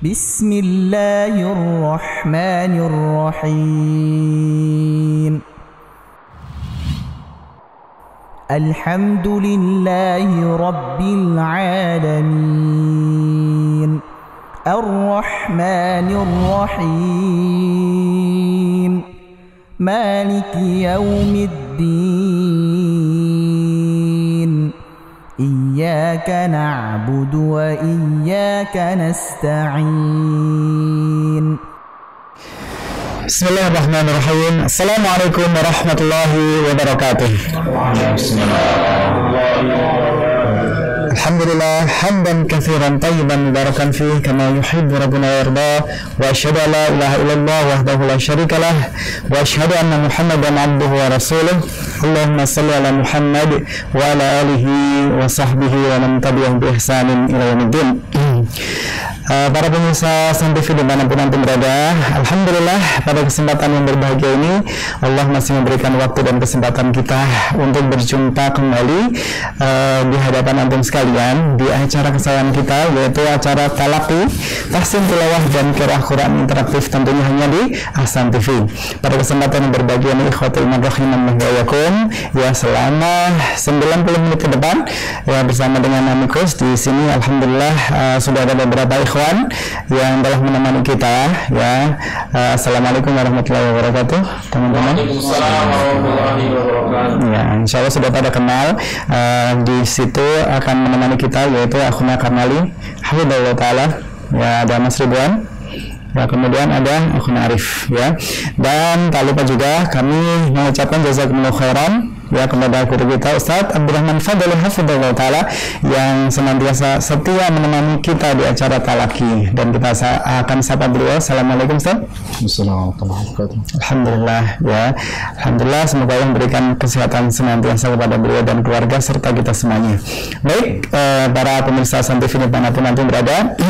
بسم الله الرحمن الرحيم الحمد لله رب العالمين الرحمن الرحيم مالك يوم الدين إياك نعبد وإياك نستعين Bismillahirrahmanirrahim. Assalamualaikum warahmatullahi wabarakatuh. Alhamdulillah hamdan katsiran tayyiban mubarakan fihi kama yuhibbu rabbuna wa yarda wa asyhadu an la ilaha illallah wahdahu la syarikalah wa asyhadu anna Muhammadan abduhu wa rasuluh. Allahumma shalli ala Muhammad wa ala alihi wa sahbihi wa man tabi'ahum bi ihsanin ila yaumiddin. Para pemirsa Ahsan TV dimanapun Anda berada, alhamdulillah pada kesempatan yang berbahagia ini Allah masih memberikan waktu dan kesempatan kita untuk berjumpa kembali di hadapan antum sekalian di acara kesayangan kita, yaitu acara Talaqi Tahsin Tilawah dan Qiraah Quran interaktif, tentunya hanya di Ahsan TV. Pada kesempatan yang berbahagia ini ikhwatul iman rahiman wa yakum, ya selama 90 menit ke depan ya bersama dengan Amikus di sini, alhamdulillah sudah ada beberapa ikhwan yang telah menemani kita ya. Assalamualaikum warahmatullahi wabarakatuh teman-teman. Waalaikumsalam warahmatullahi wabarakatuh. Ya, insya Allah sudah pada kenal. Di situ akan menemani kita yaitu Akhuna Karnali Hafidhullah Ta'ala, ya ada Mas Ridwan, ya kemudian ada Akhuna Arif ya. Dan tak lupa juga kami mengucapkan jazakumullah khairan ya kepada guru kita Ustadz Abdurrahman Fadlul Hafidhullah Ta'ala yang senantiasa setia menemani kita di acara Talaqi, dan kita akan sapa beliau. Assalamualaikum Ustadz. Assalamualaikum. Alhamdulillah ya, alhamdulillah semoga Allah memberikan kesehatan senantiasa kepada beliau dan keluarga serta kita semuanya. Baik, para pemirsa Ahsan TV dimanapun nanti berada,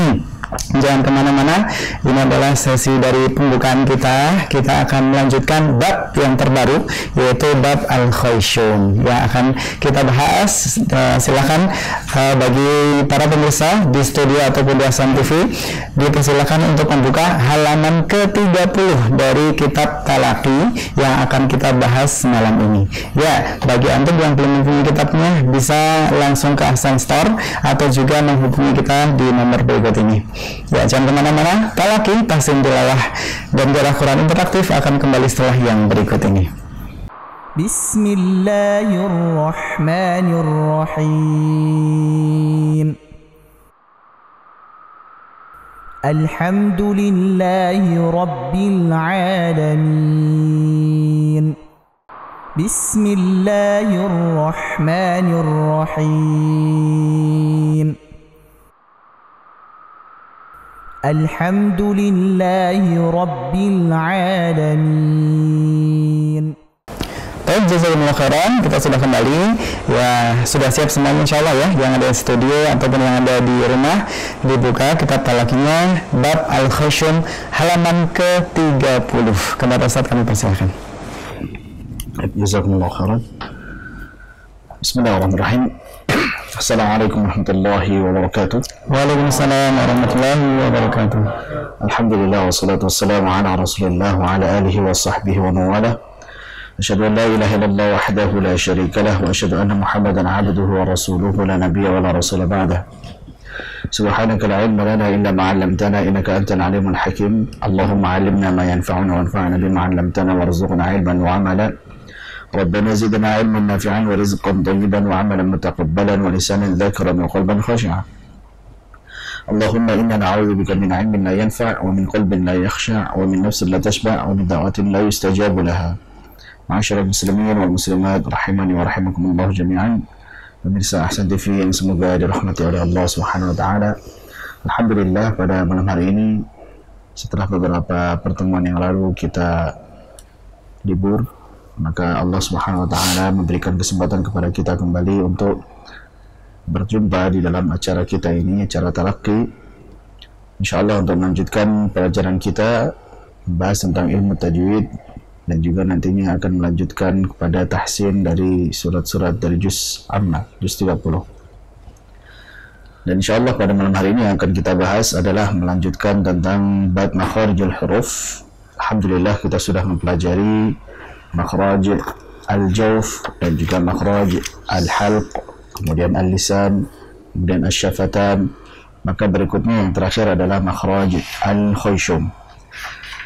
jangan kemana-mana. Ini adalah sesi dari pembukaan kita. Kita akan melanjutkan bab yang terbaru, yaitu bab al-khayshum yang akan kita bahas. Silakan bagi para pemirsa di studio ataupun di Ahsan TV dipersilakan untuk membuka halaman ke-30 dari kitab Talaqi yang akan kita bahas malam ini. Ya, bagi antum yang belum mempunyai kitabnya bisa langsung ke Ahsan Store atau juga menghubungi kita di nomor berikut ini. Ya, jangan kemana-mana. Talaqi Tahsin Tilawah dan Qiraah Quran interaktif akan kembali setelah yang berikut ini. Bismillahirrahmanirrahim. Alhamdulillahi rabbil alamin. Bismillahirrahmanirrahim. Alhamdulillahi rabbil alamin. Baik, jazakumullah khairan. Kita sudah kembali ya, sudah siap semuanya insyaallah ya, yang ada di studio ataupun yang ada di rumah. Dibuka kitab Talaqinya bab al-khayshum halaman ke-30. Kepada Ustaz kami persilakan. Jazakumullah khairan. Bismillahirrahmanirrahim. Assalamualaikum warahmatullahi wabarakatuh. Waalaikumsalam warahmatullahi wabarakatuh. Alhamdulillah wassalatu wassalamu ala Rasulillah wa ala alihi wa sahbihi wa mawala. Asyhadu an la ilaha illallah wahdahu la syarika lah wa asyhadu anna Muhammadan abduhu wa rasuluhu la nabiyya wa la rasula ba'dah. Subhanaka la ilma lana illa ma 'allamtana innaka antal alimul hakim. Allahumma 'allimna ma yanfa'una wanfa'na bima 'allamtana warzuqna 'ilman wa 'amalan. ربنا زدنا علما نافعا ورزقا طيبا وعملا متقبلا ولسانا ذاكرا وقلبا خاشعا. اللهم إنا نعوذ بك من علم لا ينفع ومن قلب لا يخشع ومن نفس لا تشبع ومن دعوة لا يستجاب لها. معاشر المسلمين والمسلمات rahimani wa rahimakumullah jami'an. Pemirsa Ahsan TV yang semoga dirahmati oleh Allah Subhanahu wa taala. Alhamdulillah pada malam hari ini setelah beberapa pertemuan yang lalu kita libur, maka Allah Subhanahu wa taala memberikan kesempatan kepada kita kembali untuk berjumpa di dalam acara kita ini, acara Talaqi. Insyaallah untuk melanjutkan pelajaran kita membahas tentang ilmu tajwid dan juga nantinya akan melanjutkan kepada tahsin dari surat-surat dari juz Amma, juz 30. Dan insyaallah pada malam hari ini yang akan kita bahas adalah melanjutkan tentang bab makharijul huruf. Alhamdulillah kita sudah mempelajari makhraj al-jawf dan juga makhraj al-halq, kemudian al-lisan, kemudian al-syafatan. Maka berikutnya yang terakhir adalah makhraj al-khayshum.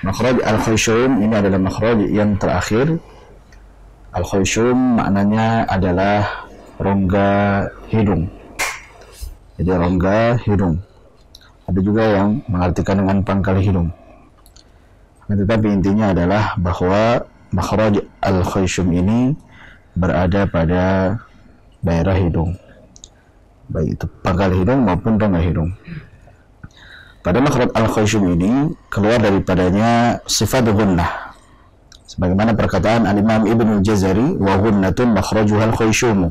Makhraj al-khayshum ini adalah makhraj yang terakhir. Al-khayshum maknanya adalah rongga hidung. Jadi rongga hidung. Ada juga yang mengartikan dengan pangkal hidung. Tetapi intinya adalah bahwa makhraj al-khayshum ini berada pada daerah hidung, baik itu pangkal hidung maupun rongga hidung. Pada makhraj al-khayshum ini keluar daripadanya sifat gunnah, sebagaimana perkataan al-Imam Ibnu Jazari, wa gunnatun makhrajuhal khayshum.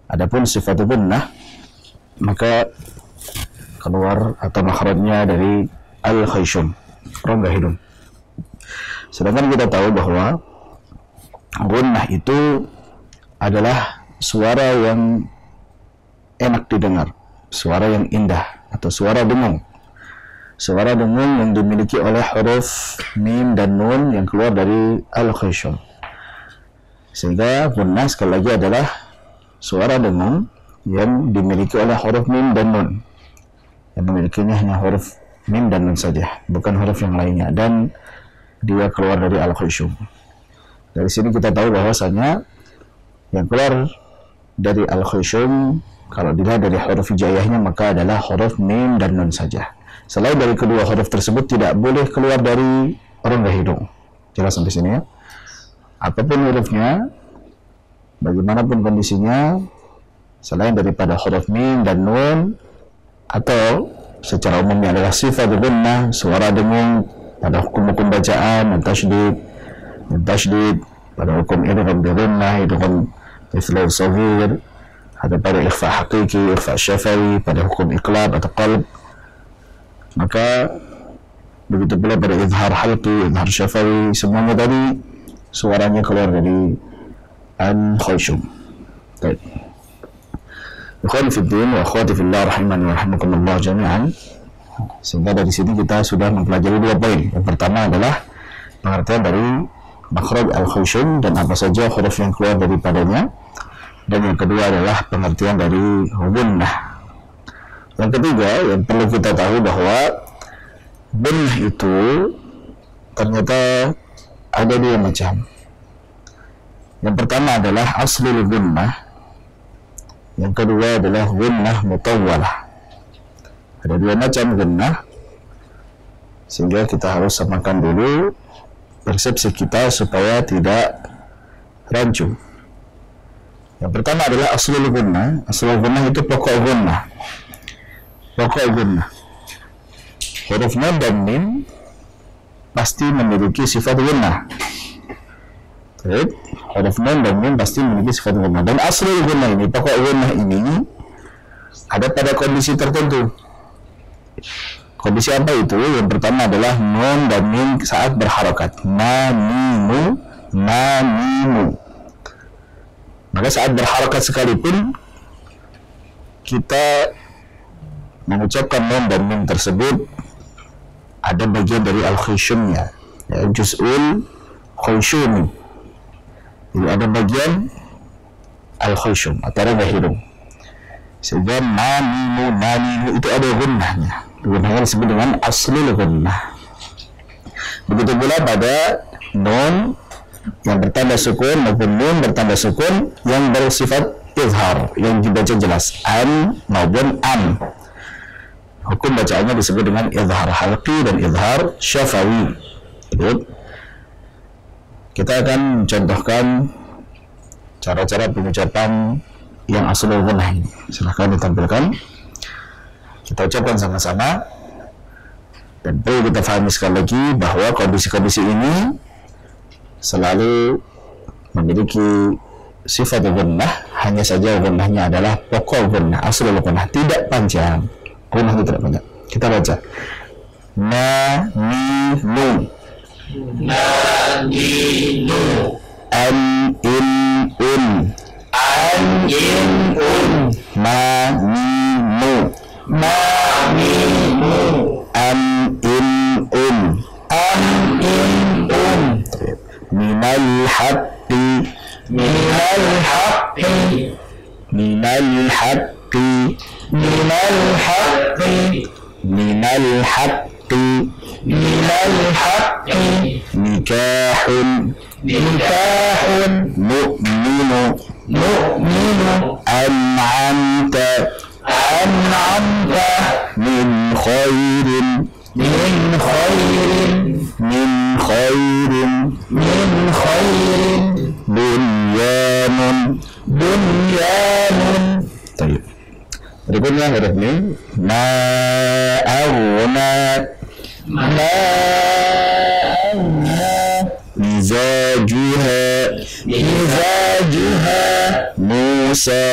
Adapun sifat gunnah maka keluar atau makhrajnya dari al-khayshum, rongga hidung. Sedangkan kita tahu bahwa gunnah itu adalah suara yang enak didengar, suara yang indah, atau suara dengung. Suara dengung yang dimiliki oleh huruf mim dan nun yang keluar dari al-khayshum. Sehingga gunnah sekali lagi adalah suara dengung yang dimiliki oleh huruf mim dan nun. Yang memilikinya hanya huruf mim dan nun saja, bukan huruf yang lainnya, dan dia keluar dari al-khayshum. Dari sini kita tahu bahwasanya yang keluar dari al-khayshum kalau dilihat dari huruf hijaiyahnya maka adalah huruf mim dan nun saja. Selain dari kedua huruf tersebut tidak boleh keluar dari rongga hidung. Jelas sampai sini ya? Apapun hurufnya, bagaimanapun kondisinya, selain daripada huruf mim dan nun, atau secara umumnya adalah sifat gunnah, suara dengung pada hukum-hukum bacaan, tasydid pada hukum idgham bi gunnah, idgham mithlu saghir, ada pada ikhfa hakiki, ikhfa syafawi, pada hukum iqlab atau qalb. Maka begitu pula pada izhar halqi, izhar syafawi, semuanya tadi suaranya keluar dari al-khayshum. Baik. Ikhwan fiddin wa akhwati fillah rahimani wa rahimakumullah jami'an. Sehingga dari sini kita sudah mempelajari dua poin. Yang pertama adalah pengertian dari makhraj al-khayshum dan apa saja huruf yang keluar daripadanya. Dan yang kedua adalah pengertian dari gunnah. Yang ketiga yang perlu kita tahu bahwa gunnah itu ternyata ada dua macam. Yang pertama adalah aslul gunnah. Yang kedua adalah gunnah mutawwalah. Ada dua macam gunnah, sehingga kita harus samakan dulu persepsi kita supaya tidak rancu. Yang pertama adalah aslul gunnah. Aslul gunnah itu pokok gunnah. Pokok gunnah. Huruf nun dan mim pasti memiliki sifat gunnah. Baik, huruf nun dan mim pasti memiliki sifat gunnah. Dan aslul gunnah ini, pokok gunnah ini ada pada kondisi tertentu. Kondisi apa itu? Yang pertama adalah nun dan mim saat berharokat. Ma-mimu, ma-mimu. Maka saat berharokat sekalipun kita mengucapkan nun dan mim tersebut ada bagian dari al-khayshumnya, ya, juz'ul khayshumi. Jadi ada bagian al-khayshum atau rongga hidung. Sehingga ma-mimu itu ada gunnahnya. Gunnahnya disebut dengan aslul gunnah. Begitu pula pada nun yang bertanda sukun maupun nun bertanda sukun yang bersifat izhar, yang dibaca jelas an maupun am. Hukum bacaannya disebut dengan izhar halqi dan izhar syafawi. Kita akan contohkan cara-cara pengucapan yang aslul gunnah ini. Silahkan ditampilkan. Kita ucapkan sama-sama. Dan perlu kita fahami sekali lagi bahwa kondisi-kondisi ini selalu memiliki sifat gunnah. Hanya saja gunnahnya adalah pokok gunnah, aslul gunnah, tidak panjang. Gunnah itu tidak panjang. Kita baca na-ni-nu, na-ni-nu, an-in-un, an-in-un, ma-ni-mu, am in minal haqqi nikahun mu'minu an'amta min khairin bunyanun. Baik. Berikutnya huruf mim. Ma'aghna mizajuha Musa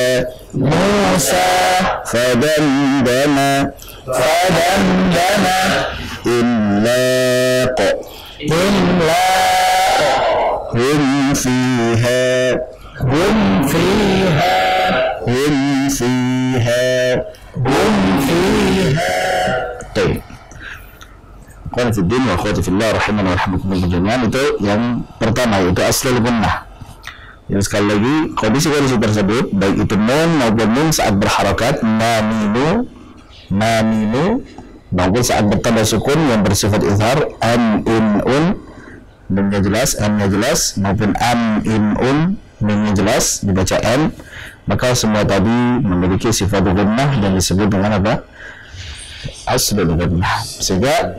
fadandana imlaq hum fiha Baik. Qala fi din wa akhwati fillah rahimana wa rahmakumullah jami'an. Itu yang pertama, yaitu aslul gunnah. Yang sekali lagi kondisi tersebut baik itu nun maupun nun saat berharakat naminu maupun saat bertambah sukun yang bersifat izhar an in un nunnya jelas, an-nya jelas, maupun am in un nunnya jelas dibaca n, maka semua tadi memiliki sifat gunnah dan disebut dengan apa? Aslul gunnah. Sehingga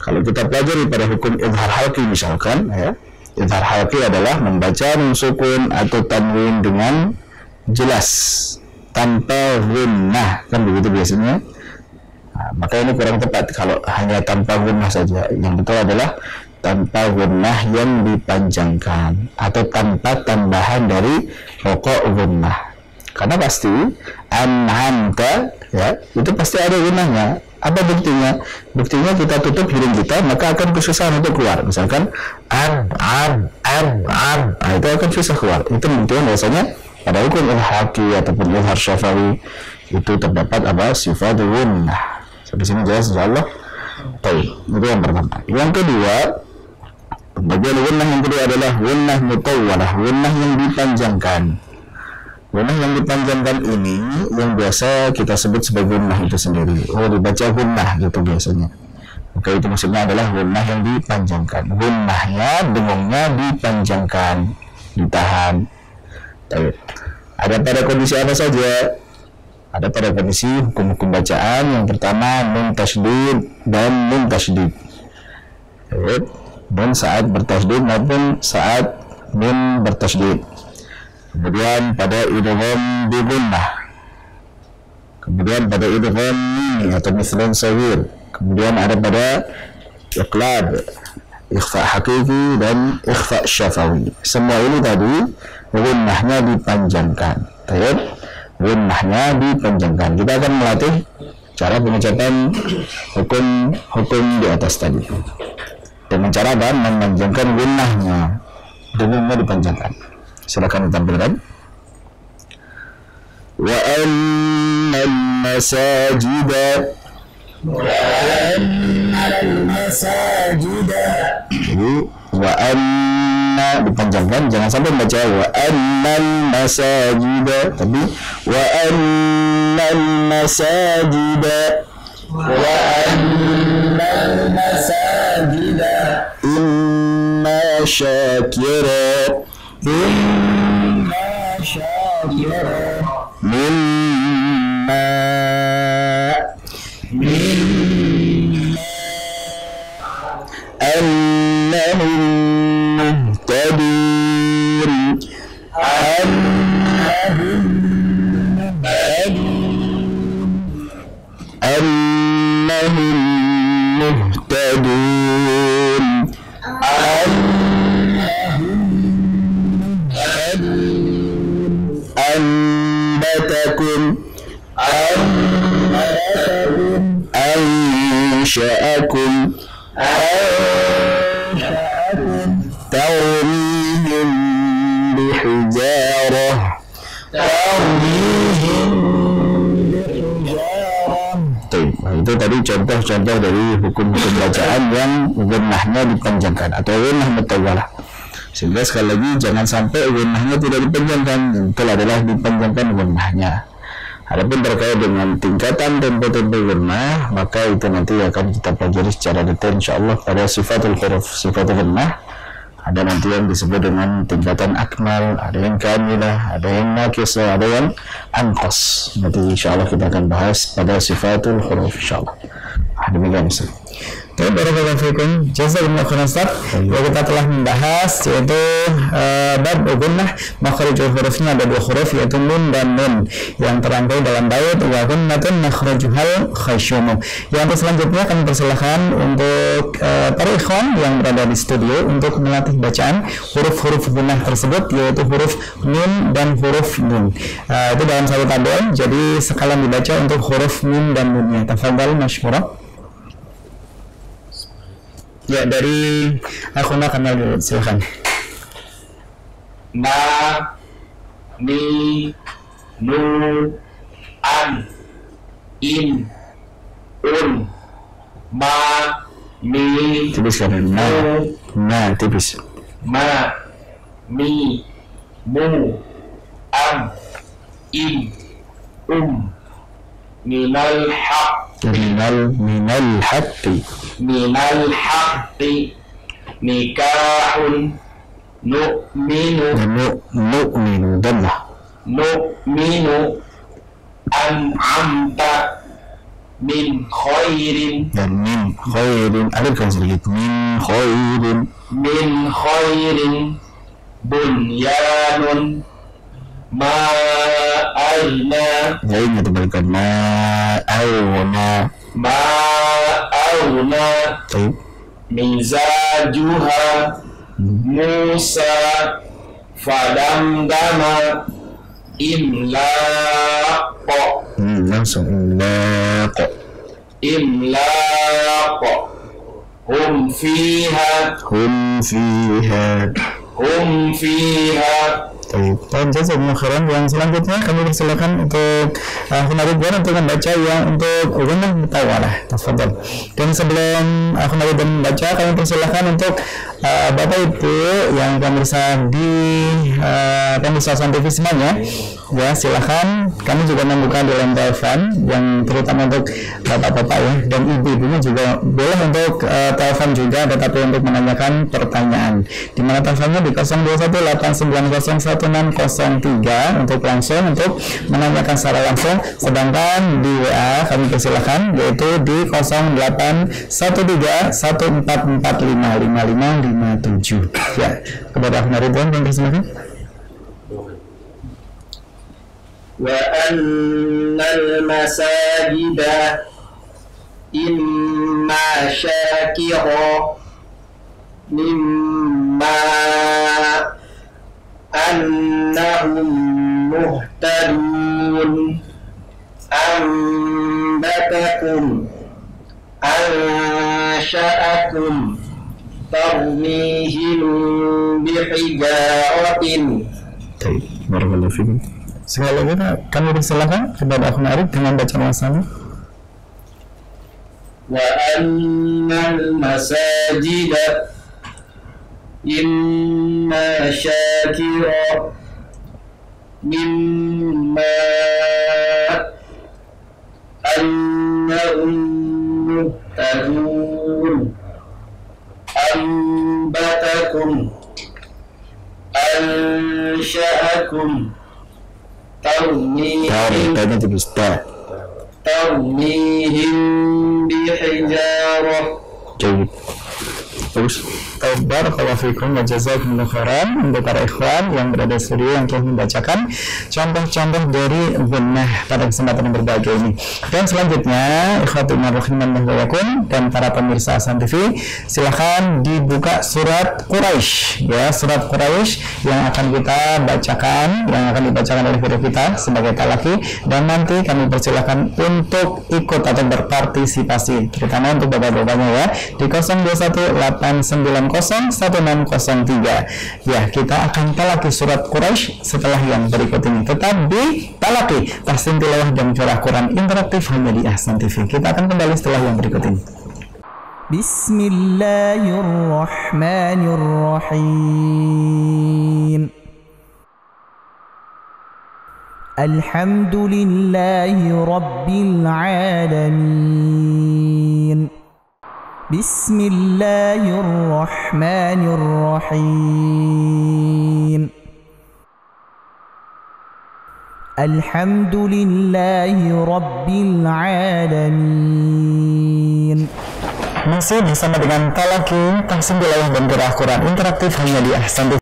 kalau kita pelajari pada hukum izhar halqi misalkan ya, izhar halqi adalah membaca nun sukun atau tanwin dengan jelas tanpa gunnah, kan begitu biasanya. Nah, maka ini kurang tepat kalau hanya tanpa gunnah saja. Yang betul adalah tanpa gunnah yang dipanjangkan atau tanpa tambahan dari pokok gunnah. Karena pasti an'amta ya, itu pasti ada gunnahnya. Apa buktinya? Buktinya kita tutup hidung kita, maka akan kesusahan untuk keluar. Misalkan nah, itu akan susah keluar. Itu buktinya bahwasanya pada hukum al-haqi ataupun izhar syafawi itu terdapat apa? Sifat gunnah. Sampai sini jelas insyaallah. Baik, itu yang pertama. Yang kedua, pembagian gunnah yang kedua adalah gunnah mutawwalah, gunnah yang dipanjangkan. Gunnah yang dipanjangkan ini yang biasa kita sebut sebagai gunnah itu sendiri. Oh, dibaca gunnah gitu biasanya. Maka itu maksudnya adalah gunnah yang dipanjangkan. Gunnahnya, dengungnya dipanjangkan, ditahan. Ada pada kondisi apa saja? Ada pada kondisi hukum-hukum bacaan. Yang pertama nun tasydid dan nun tasydid. Nun saat bertasydid maupun saat nun bertasydid. Kemudian pada idgham bi gunnah. Kemudian pada idgham mimi atau mithlun saghir. Kemudian ada pada iqlab, ikhfa hakiki dan ikhfa syafawi. Semua ini tadi gunnahnya dipanjangkan. Gunnahnya dipanjangkan. Kita akan melatih cara pengucapan hukum di atas tadi. Dengan cara memanjangkan gunnahnya, dengungnya dipanjangkan. Silakan ditampilkan. Wa annal masajida. Jadi wa anna dipanjangkan, jangan sampai membaca wa annal masajida, tapi wa annal masajida. Inna syakira mimma annahum muhtadun ansha'akum tarmihim bihijarah Itu tadi contoh-contoh dari hukum-hukum bacaan yang gunnahnya dipanjangkan atau gunnah mutawalah. Sehingga sekali lagi jangan sampai gunnahnya tidak dipanjangkan, itu adalah dipanjangkan gunnahnya. Adapun terkait dengan tingkatan tempo-tempo gunnah, maka itu nanti akan kita pelajari secara detail insyaallah pada sifatul huruf. Sifatul gunnah ada nanti yang disebut dengan tingkatan akmal, ada yang kamilah, ada yang naqisah, ada yang anqas. Nanti insyaallah kita akan bahas pada sifatul huruf insyaallah. Demikian Ustaz. Barakallahu fikum. Jazakumullah khairan Ustaz. Kita telah membahas yaitu bab gunnah, makhrijul hurufnya ada 2 huruf yaitu nun dan nun yang terangkai dalam bait wa gunnatun makhrajuhal khaysyum. Yang selanjutnya kami persilakan untuk para ikhwan yang berada di studio untuk melatih bacaan huruf-huruf gunnah tersebut yaitu huruf nun dan huruf nun. Itu dalam satu tabel, jadi sekalian dibaca untuk huruf nun dan nunnya. Tafadhal masykurah. Ya, dari Akhuna Kamal dulu, silakan. Ma, mi, nu, an, in, un, ma, mi, Tipis kan? Nah, tipis. ma, mi, mu, an, in, minal haq, Minal haqqi. minal haqqi, nikahun, nu'minu, Nu'minu dhammah. nu'minu, an'amta, min khairin, Dan min khairin, alifkan sedikit. Min khairin, bunyanun, ma'aina, ya ini terbalikan. Ma'auna. Baik. mizajuha, Musa, fadamdama, imlaq, Langsung imlaq, hum fiha, Baik. Dan jazakumullah khairan. Yang selanjutnya kami persilakan untuk Akhuna Ridwan untuk membaca yang untuk gunnah mutawalah. Tafadhal. Dan sebelum Akhuna Ridwan membaca, kami persilakan untuk Bapak Ibu yang pemirsa di pemirsa TV semuanya, ya silakan. Kami juga membuka di line telepon yang terutama untuk bapak-bapak ya, dan ibu-ibunya juga boleh untuk telepon juga, tetapi untuk menanyakan pertanyaan. Di mana teleponnya di 0218901603 untuk langsung untuk menanyakan secara langsung. Sedangkan di WA kami persilakan yaitu di 081314455557. Ya, kepada Akhuna Ridwan kami persilakan. wa annal masajida imma syakira mimma annahum muhtadun ambatakum ansha'akum tarmihim bihijaratin. Baik. Barakallahu fikum. Sekali lagi kami persilakan kepada Akhuna Arif dengan bacaan yang sama. Wa annal masajida imma syakira mimma annahum muhtadun ambatakum ansha'akum tarmihim bihijarah. Baik. Terus. Barakallahu fikum wa jazakumullah khairan untuk para ikhwan yang berada di studio yang telah membacakan contoh-contoh dari gunnah pada kesempatan yang berbahagia ini. Dan selanjutnya ikhwatul rahiman dan para pemirsa Hasan TV, silahkan dibuka surat Quraisy ya, surat Quraisy yang akan kita bacakan, yang akan dibacakan oleh guru kita sebagai talaki, dan nanti kami persilahkan untuk ikut atau berpartisipasi terutama untuk bapak-bapaknya ya di 0218 Quran 901603. Ya, kita akan talaki surat Quraisy setelah yang berikut ini. Tetap di talaki tahsin tilawah dan curah Quran interaktif hanya di Ahsan TV. Kita akan kembali setelah yang berikut ini. Bismillahirrahmanirrahim. Alhamdulillahi Rabbil Alamin. Bismillahirrahmanirrahim. Alhamdulillahi Rabbil Alamin. Masih bersama dengan talaki tahsin tilawah dan qiraah Quran interaktif hanya di Ahsan TV.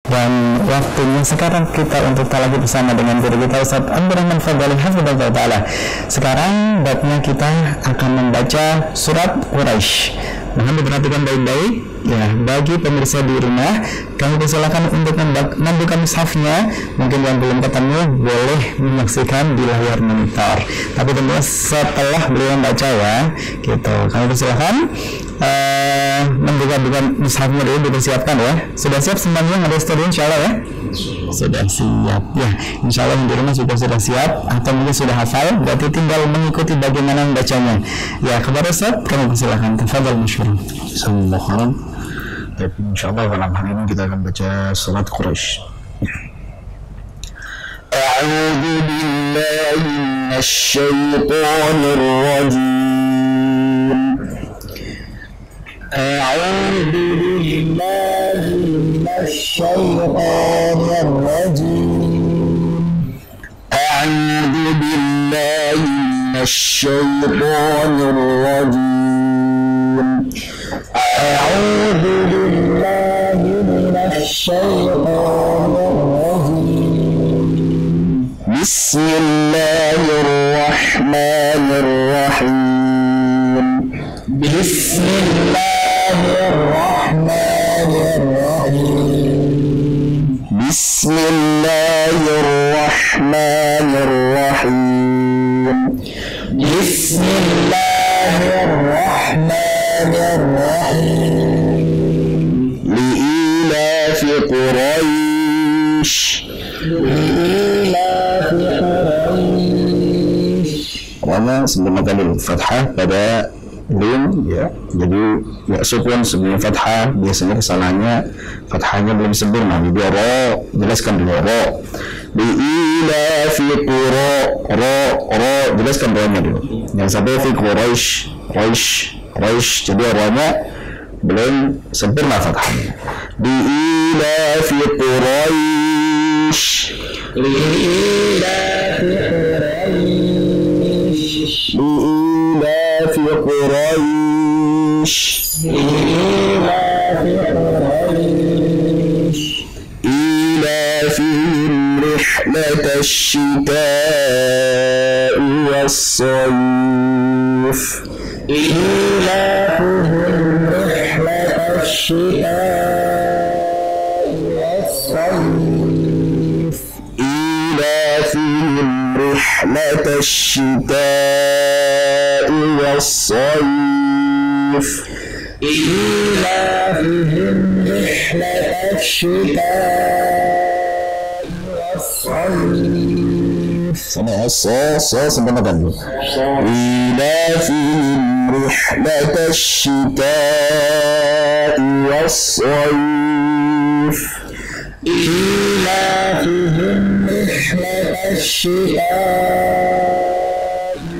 Dan waktunya sekarang kita untuk talaki bersama dengan guru kita Ustaz Abdurrahman Fadhali hafizahullah taala. Sekarang babnya kita akan membaca surat Quraisy. Mohon diperhatikan baik-baik ya, bagi pemirsa di rumah kami persilakan untuk membuka mushafnya. Mungkin yang belum ketemu boleh menyaksikan di layar monitor, tapi tentunya setelah beliau membaca ya gitu. Kami persilakan membuka mushafnya dulu, dipersiapkan ya. Sudah siap semuanya yang ada studio insyaallah ya? Sudah siap ya, insyaallah yang di rumah juga sudah siap atau mungkin sudah hafal, berarti tinggal mengikuti bagaimana membacanya ya. Kepada Ustaz kami persilakan, tafadhal masyhur. Bismillahirrahmanirrahim. Tapi insyaallah malam hari ini kita akan baca surat Quraisy. A'udzu billahi minasy syaithanir rajim. A'udzu billahi minasy syaithanir rajim. A'udzu billahi minasy syaithanir rajim. أعوذ بالله من الشيطان الرجيم بسم الله الرحمن الرحيم بسم الله الرحمن الرحيم بسم الله الرحمن الرحيم بسم الله الرحمن الرحيم لإيلاف قريش لإيلاف قريش. Rama sebelum kali fathah pada lim ya, jadi ya sukun sebelum fathah biasanya kesalahannya fathahnya belum sempurna. Jadi ro, jelaskan dulu ro. Li'ilafi qura ro, jelaskan ro-nya dulu. Yang sampai fi Quraisy Quraisy, jadi ro-nya belum sempurna fathahnya. Li'ilafi Quraisy li'ilafi Quraisy li'ilafi Quraisy li'ilafi Quraisy إيلافهم رحلة الشتاء والصيف إيلافهم رحلة الشتاء والصيف إيلافهم رحلة الشتاء والصيف إيلافهم رحلة الشتاء والصيف. Sama sempurna dulu. إيلافهم رحلة الشتاء والصيف إيلافهم رحلة الشتاء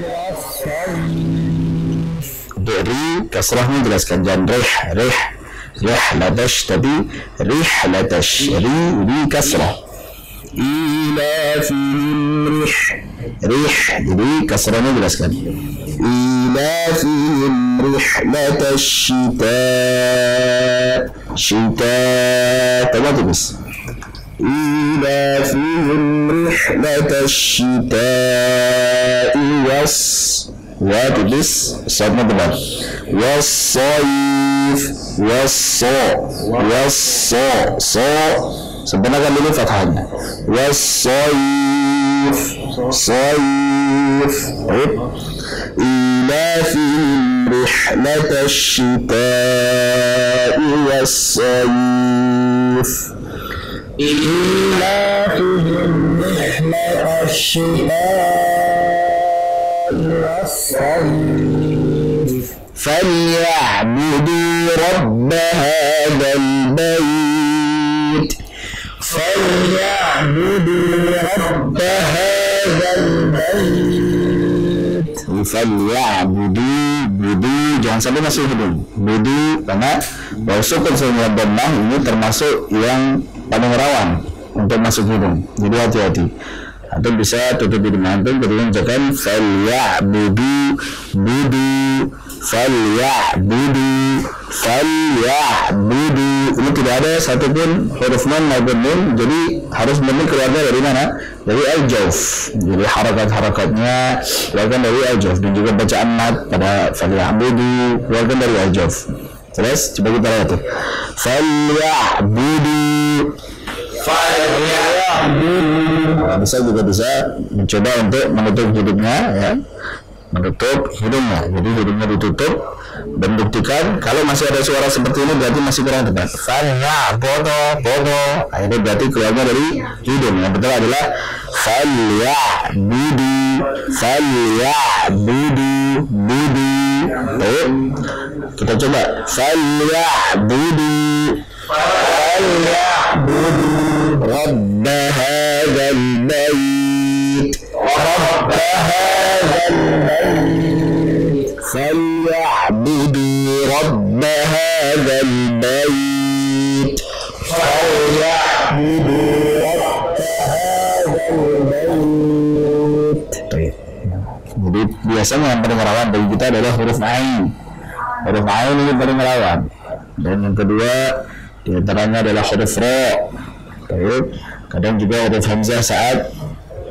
والصيف. Dari kasrah menjelaskan jangan rihlatash, tapi rihlatash, ri kasrah. Ilafihim jadi kasrahnya jelaskan. Ilafihim rihlatash syita tambah tulis. Ilafihim rihlatash syita wa tulis sama benar. Wassaif sempurnakan dulu fathahnya. Wassaif ilafihim رحلة الشتاء والصيف إيلافهم رحلة الشتاء والصيف فليعبدوا رب هذا البيت Falyabudu, budu jangan sampai masuk hidung. Budu karena bau sukun semua domah ini termasuk yang paling rawan untuk masuk hidung. Jadi hati-hati. Atau bisa tutup hidung antum ketika mengucapkan falyabudu, budu, falyabudu, falyabudu. Ini tidak ada satupun huruf nun maupun nun. Jadi harus benar keluarga dari mana? Dari al-jawf. Jadi harakat-harakatnya keluarkan dari al-jawf, dan juga bacaan mat pada falyabudu keluarkan dari al-jawf. Jelas? Coba kita lihat tuh. Falyabudu, bisa juga bisa mencoba untuk menutup hidungnya, ya, menutup hidungnya. Jadi hidungnya ditutup dan buktikan kalau masih ada suara seperti ini berarti masih kurang tepat. Falyabudu, ini berarti keluarnya dari hidung. Yang betul adalah falyabudu, falyabudu, budu. Kita coba falyabudu, رب هذا البيت رب هذا البيت فليعبدوا رب هذا البيت فليعبدوا رب هذا البيت. Jadi biasanya yang paling rawan bagi kita adalah huruf ain. Huruf ain ini paling rawan. Dan yang kedua di antaranya adalah huruf ra. Kadang juga huruf hamzah saat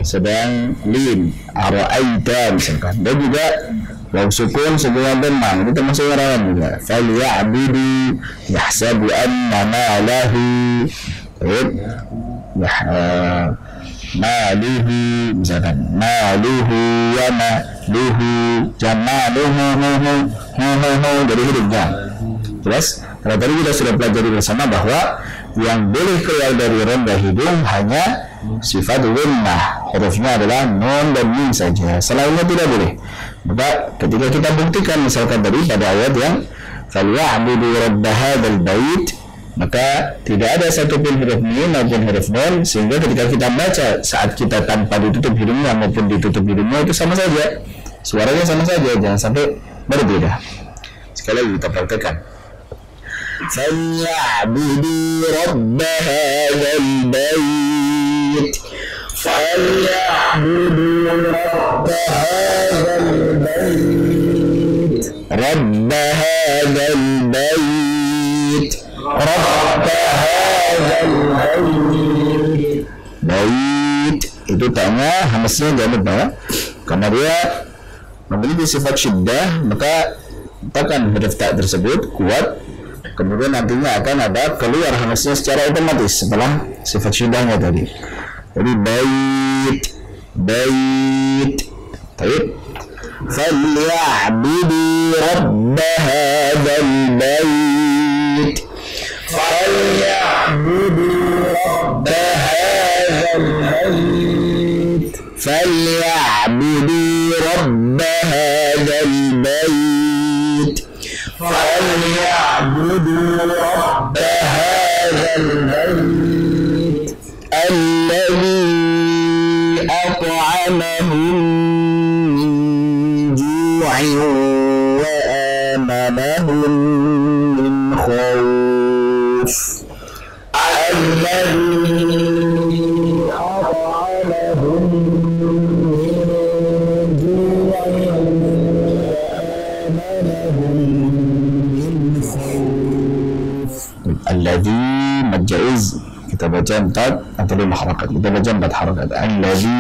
sedang lin, ara'aita misalkan. Dan juga waw sukun sebelum dhammah, itu termasuk rawan juga. Falyabudu yahsabu anna malahu, maluhu misalkan, maluhu wa maluhu, jamaluhu dari hidungnya. Jelas? Karena tadi kita sudah pelajari bersama bahwa yang boleh keluar dari rongga hidung hanya sifat gunnah, hurufnya adalah nun dan mim saja, selainnya tidak boleh. Maka ketika kita buktikan misalkan tadi pada ayat yang falyabudu rabb hadzal bait, maka tidak ada satupun huruf mim maupun huruf nun, sehingga ketika kita baca saat kita tanpa ditutup hidungnya maupun ditutup hidungnya itu sama saja, suaranya sama saja, jangan sampai berbeda. Sekali lagi kita praktekkan. فليعبدوا رب هذا البيت فليعبدوا رب هذا البيت رب هذا البيت رب هذا البيت. Bait itu tanya hamasnya jangan lupa, karena dia memiliki sifat syiddah, maka tekan huruf ta tersebut kuat, kemudian nantinya akan ada keluar hamasnya secara otomatis setelah sifat syidahnya tadi. Jadi bait, bait, baik. Falyabudu rabb hadzal bait, falyabudu rabb hadzal bait, falyabudu rabb hadzal bait, فليعبدوا رب هذا البيت الذي أطعمهم من جوع وآمنهم من خوف الذي أطعمهم من جوع alladzi majaiz kita baca 4 atau 5 harakat, kita baca 4 harakat. Alladzi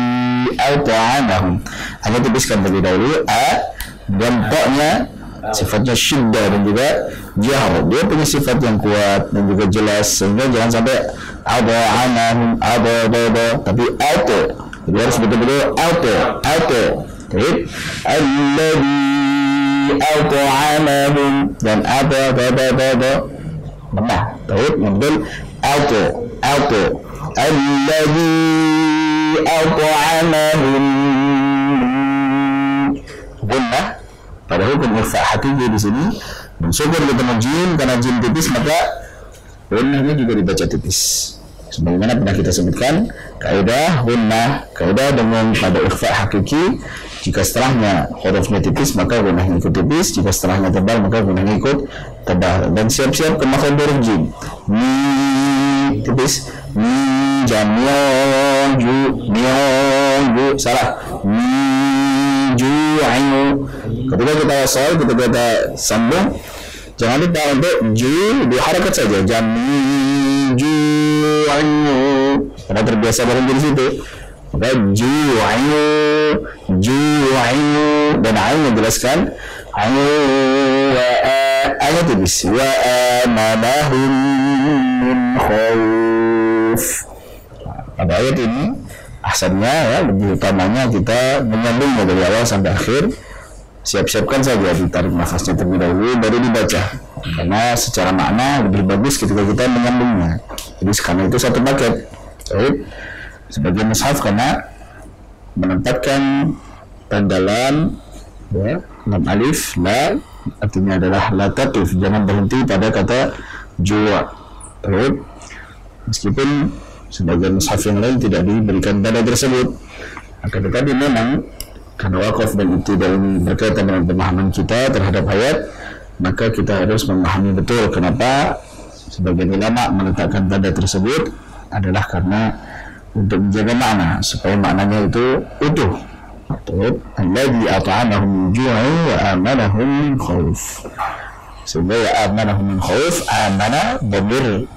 at'amahum, hanya tuliskan terlebih dahulu a dan ta-nya sifatnya syiddah dan juga jahr, dia punya sifat yang kuat dan juga jelas, sehingga jangan sampai at'amahum tapi auto, jadi harus betul-betul auto. Alladzi at'amahum dan ada lemah tahu betul alladzi at'amahum gunnah pada hukum ikhfa hakiki di sini mensyukur ketemu jim karena jim tipis maka gunnahnya juga dibaca tipis sebagaimana pernah kita sebutkan kaidah gunnah kaidah dengan pada ikhfa hakiki jika setelahnya hurufnya tipis maka gunnahnya ikut tipis jika setelahnya tebal maka gunnahnya ikut tebal dan siap-siap ke makhraj huruf jim tipis ju salah ketika kita wasal ketika kita sambung jangan lupa untuk ju diharakat saja karena terbiasa bareng di situ maka ju'ayu dan ayu menjelaskan ayu wa ayat tipis wa amanahum min khauf pada ayat ini asalnya ya lebih utamanya kita menyambungnya dari awal sampai akhir siap-siapkan saja ditarik nafasnya terlebih dahulu baru dibaca karena secara makna lebih bagus ketika kita menyambungnya jadi karena itu satu paket sebagian mushaf karena menempatkan tanda lam ya lam alif la artinya adalah la taqif jangan berhenti pada kata jua meskipun sebagian mushaf yang lain tidak diberikan tanda tersebut akan tetapi memang karena wakaf dan ibtidah ini berkaitan dengan pemahaman kita terhadap ayat maka kita harus memahami betul kenapa sebagian ulama meletakkan tanda tersebut adalah karena untuk menjaga makna supaya maknanya itu utuh alladzi at'amahum min ju'in wa amanahum min khauf sehingga ya amanahum min khauf amana dhamir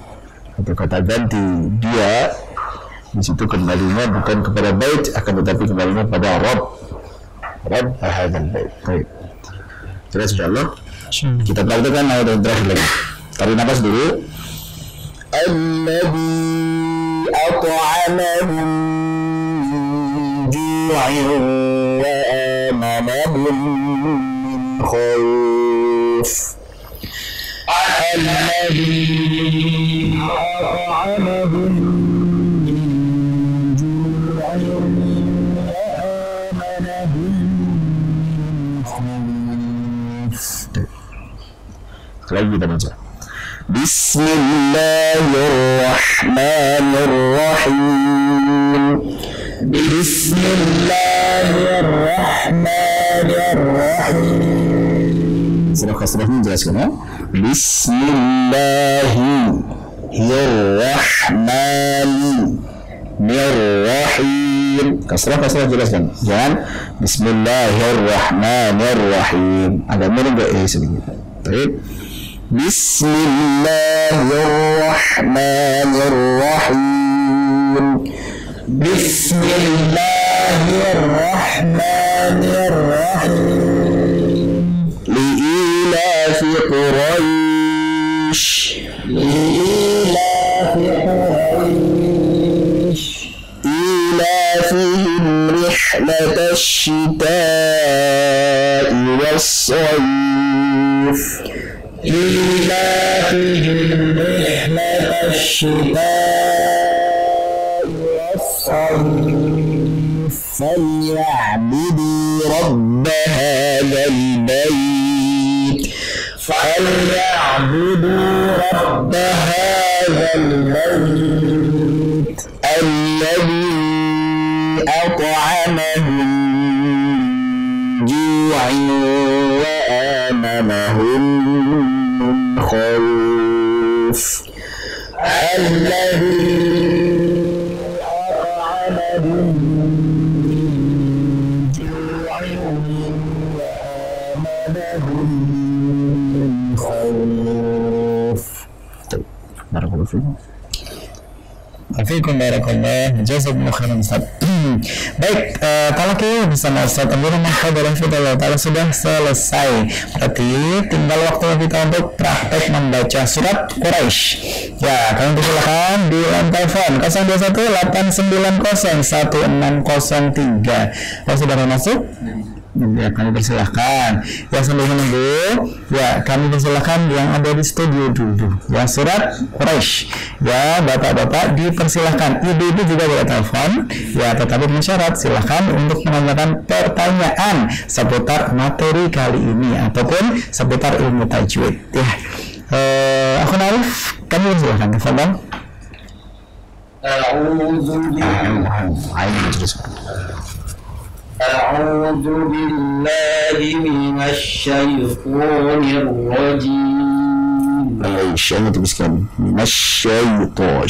atau kata ganti dia di situ kembalinya bukan kepada bait akan tetapi kembalinya pada Rabb hadzal bait. Baik. Jelas insyaallah. Kita praktekkan ayat yang terakhir lagi. Tarik nafas dulu. Alladzi at'amahum min ju'in wa amanahum min khauf. Alladzi at'amahum lagi kita baca Bismillahirrahmanirrahim Bismillahirrahmanirrahim Surah-surahnya menjelaskan ya Bismillahirrahmanirrahim kasrah jelaskan jangan Bismillahirrahmanirrahim agak miring enggak sedikit baik Bismillahirrahmanirrahim Bismillahirrahmanirrahim Li'ilafi Quraish Ilafihim rihlatash shita'i was-sayf إلافهم رحلة الشتاء والصيف فليعبدوا رب هذا البيت الذي أطعمهم جوع وآمنهم خوف الذي أطعمهم من جوع وآمنهم من خوف. بارك الله فيكم. Barakallah, jazakumullah khairan Ustaz. Baik, kalau kita bersama Ustaz Abdul Rahman Ta'ala sudah selesai. Berarti tinggal waktu kita untuk praktek membaca surat Quraisy. Ya, kalian silakan di line telepon 021 890 1603. Kalau sudah masuk? Ya, kami persilahkan. Ya, sambil menunggu, ya kami persilahkan yang ada di studio dulu. Ya, surat Quraisy. Ya, bapak-bapak dipersilahkan. Ibu-ibu juga boleh telepon. Ya, tetapi dengan syarat silahkan untuk menanyakan pertanyaan seputar materi kali ini ataupun seputar ilmu tajwid. Ya, aku Arif, kami persilahkan. Tafadhal. أعوذ بالله من الشيطان الرجيم الشيطان بسكن من الشيطان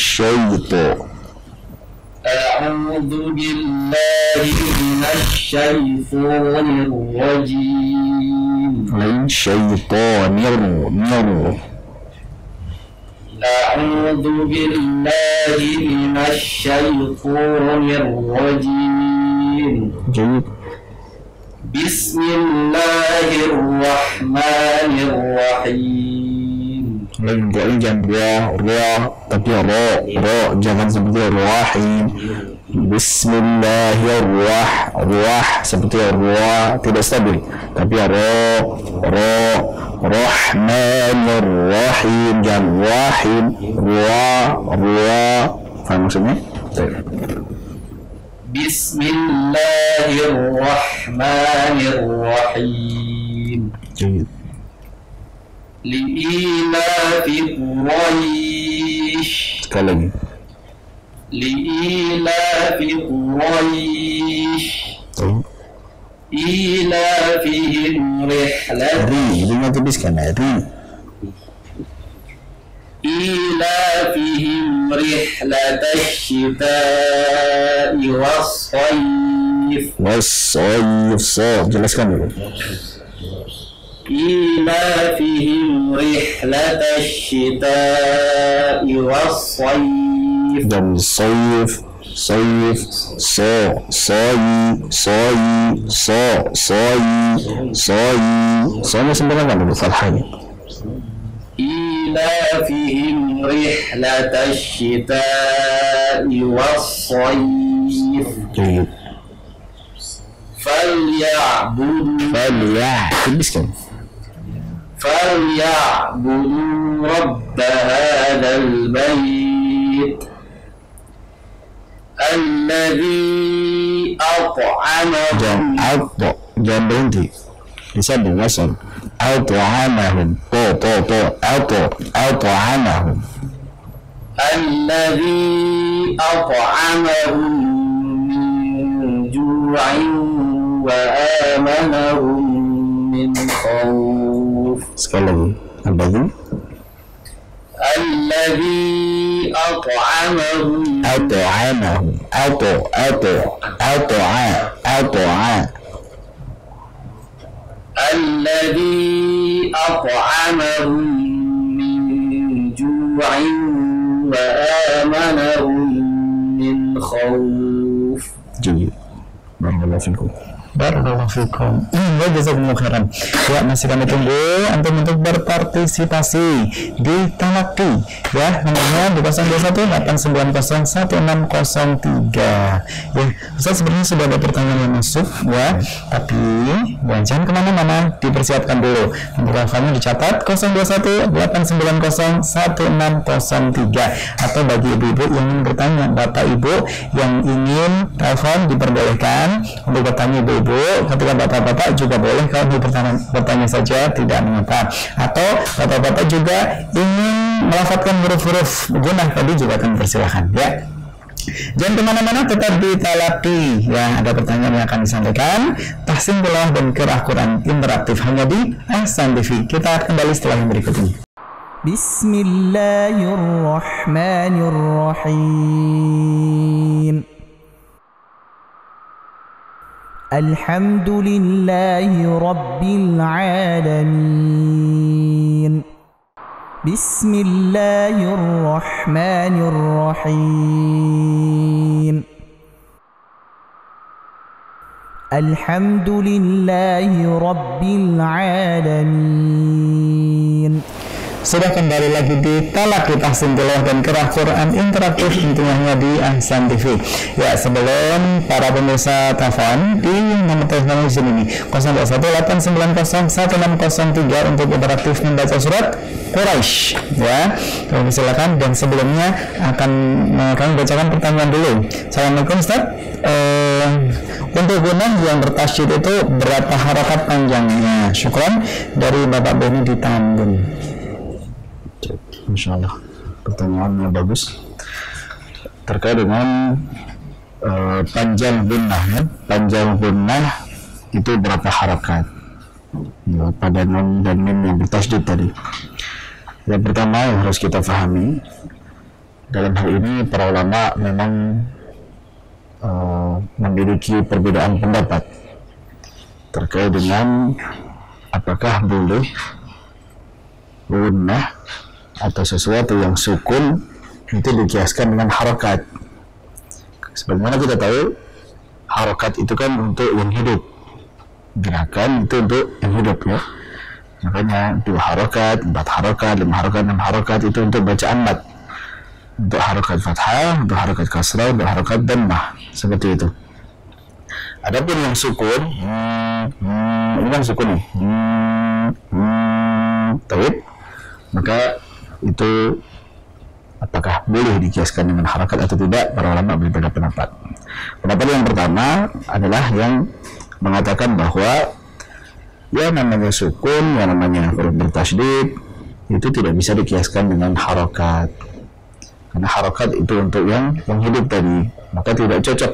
أعوذ بالله من الشيطان الرجيم الشيطان أعوذ بالله من الشيطان الرجيم جيد بسم الله الرحمن الرحيم Lain jangan ra tapi ra jangan seperti rahim. Bismillahirrahmanirrahim seperti ra tidak stabil tapi ra rahmanirrahim jangan rahim ra faham maksudnya? Bismillahirrahmanirrahim. Jadi لإيلاف قريش sekali lagi لإيلاف قريش إيلافهم رحلة dengan tuliskan إيلافهم رحلة الشتاء والصيف والصيف jelaskan dulu إيلافهم رحلة الشتاء والصيف dan صيف soalnya sempurnakan dulu fathahnya إيلافهم رحلة الشتاء والصيف jadi فليعبدوا رب هذا البيت الذي أطعمهم jangan berhenti bisa diwasal at'amahum at'amahum الذي أطعمهم من جوع وآمنهم من خوف sekali lagi الذي أطعمهم الذي أطعمهم من جوع وآمنهم من خوف. جيد بارك الله فيكم. Barakallahu fikum. Wa jazakumullahu khairan. Ya, masih kami tunggu antum untuk berpartisipasi di Talaki. Ya, nomornya di 02189016603. Ya, Ustaz sebenarnya sudah ada pertanyaan yang masuk ya, tapi jangan kemana-mana, dipersiapkan dulu. Untuk teleponnya dicatat 02189016603. Atau bagi ibu-ibu yang ingin bertanya, bapak ibu yang ingin telepon diperbolehkan untuk bertanya ibu ketika bapak-bapak juga boleh kalau bertanya saja tidak mengapa, atau bapak-bapak juga ingin melafatkan huruf-huruf gunnah tadi juga akan persilahkan ya. Jangan kemana-mana, tetap di Talaki ya, ada pertanyaan yang akan disampaikan tahsin tilawah dan qiraah Quran interaktif hanya di Ahsan TV. Kita kembali setelah yang berikut ini. Bismillahirrahmanirrahim. Alhamdulillahi Rabbil Alamin. Bismillahirrahmanirrahim. Alhamdulillahi Rabbil Alamin. Sudah kembali lagi di Talaqi Tahsin Tilawah dan Qiraah Quran interaktif tentunya di Ahsan TV. Ya, sebelum para pemirsa telepon di nomor telepon Zoom ini 0218901603 untuk interaktif membaca surat Quraisy. Ya, silakan. Dan sebelumnya akan kami bacakan pertanyaan dulu. Assalamualaikum Ustaz. Untuk gunah yang bertasydid itu berapa harakat panjangnya? Syukran dari Bapak Beni di Tambun. Insyaallah pertanyaannya bagus terkait dengan panjang gunnah ya. Panjang gunnah itu berapa harakat ya, pada nun dan mim yang bertasydid tadi. Yang pertama yang harus kita pahami dalam hal ini, para ulama memang memiliki perbedaan pendapat terkait dengan apakah boleh gunnah atau sesuatu yang sukun itu dikiaskan dengan harokat. Sebagaimana kita tahu, harokat itu kan untuk yang hidup, gerakan itu untuk yang hidup ya. Makanya 2 harokat, 4 harokat, 5 harokat, 6 harokat itu untuk bacaan mat. Untuk harokat fathah, untuk harokat kasrah, untuk harokat dhammah, seperti itu. Adapun yang sukun, ini kan sukun nih, tawid, maka itu apakah boleh dikiaskan dengan harakat atau tidak, para ulama berbeda pendapat. Pendapat yang pertama adalah yang mengatakan bahwa ya namanya sukun, ya namanya huruf bertasydid itu tidak bisa dikiaskan dengan harakat, karena harakat itu untuk yang hidup tadi, maka tidak cocok.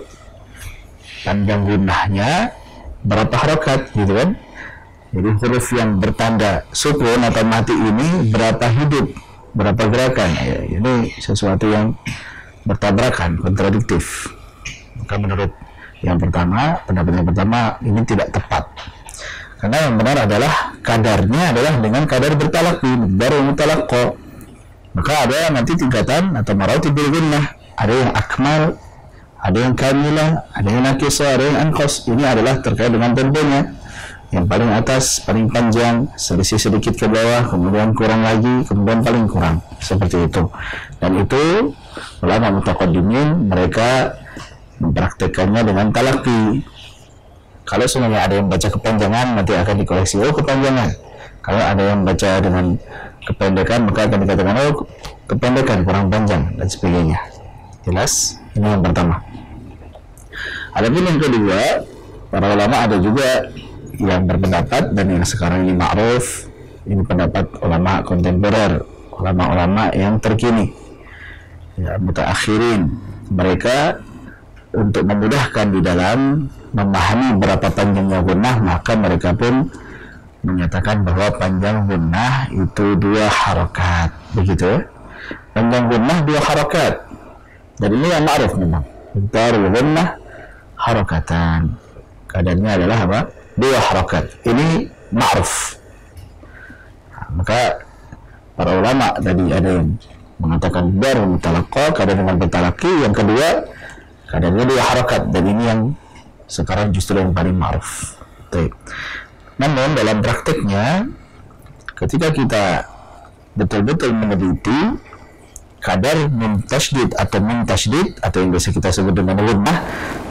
Panjang gunnahnya berapa harakat gitu kan. Jadi huruf yang bertanda sukun atau mati ini berapa hidup, berapa gerakan ya, ini sesuatu yang bertabrakan, kontradiktif. Maka menurut yang pertama, pendapat yang pertama ini tidak tepat, karena yang benar adalah kadarnya adalah dengan kadar bertalaqi, baru mutalaqqa. Maka ada nanti tingkatan atau maratibul gunnah, ada yang akmal, ada yang kamilah, ada yang nakisah, ada yang anqas. Ini adalah terkait dengan tentunya. Yang paling atas, paling panjang, selisih sedikit ke bawah, kemudian kurang lagi, kemudian paling kurang, seperti itu. Dan itu ulama mutaqaddimin mereka mempraktekannya dengan talaqi. Kalau semuanya ada yang baca kepanjangan, nanti akan dikoreksi, oh kepanjangan. Kalau ada yang baca dengan kependekan, maka akan dikatakan oh kependekan, kurang panjang, dan sebagainya. Jelas? Ini yang pertama. Adapun yang kedua, para ulama ada juga yang berpendapat, dan yang sekarang ini ma'ruf, ini pendapat ulama kontemporer, ulama-ulama yang terkini ya, mutaakhirin. Mereka untuk memudahkan di dalam memahami berapa panjangnya gunnah, maka mereka pun menyatakan bahwa panjang gunnah itu 2 harakat, begitu. Panjang gunnah 2 harakat, dan ini yang ma'ruf memang. Darul gunnah harakatan, kadarnya adalah apa? 2 harakat. Ini ma'ruf. Nah, maka para ulama tadi ada yang mengatakan baru mutalaqqa, kadar dengan bertalaqi. Yang kedua, kadarnya 2 harakat, dan ini yang sekarang justru yang paling ma'ruf. Namun dalam prakteknya, ketika kita betul-betul meneliti kadar mim tasydid atau mim tasydid atau yang biasa kita sebut dengan gunnah,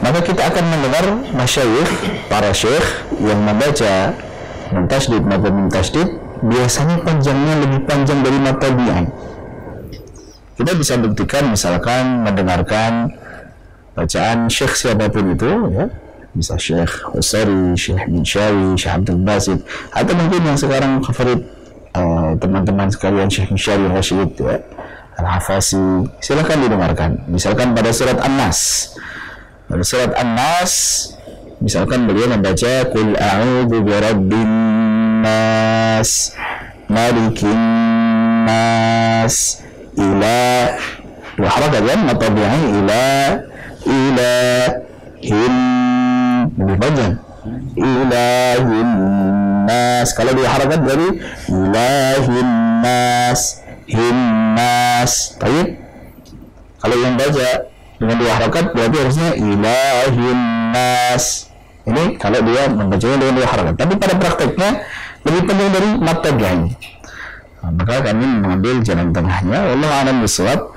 maka kita akan mendengar masyayikh, para syekh yang membaca mim tasydid maupun mim tasydid biasanya panjangnya lebih panjang dari mad tabi'i. Kita bisa buktikan misalkan mendengarkan bacaan syekh siapapun itu ya, bisa Syekh Husari, Syekh Minsyawi, Syekh Abdul Basit, atau mungkin yang sekarang favorit teman-teman sekalian Syekh Minsyawi Rashid ya, Al-Hafasi, silakan didengarkan. Misalkan pada surat An-Nas, misalkan beliau membaca Qul a'udzu birabbin nas, malikin nas, ila, 2 harakat kan, matabi'i ilahin, lebih panjang, ilahin nas. Kalau 2 harakat dari ilahin nas, hinnas. Baik. Kalau yang baca dengan 2 harakat berarti harusnya ilahin nas. Ini kalau dia membacanya dengan 2 harakat. Tapi pada prakteknya lebih penting dari mad tabi'i. Maka kami mengambil jalan tengahnya. Allah a'lam bishawab,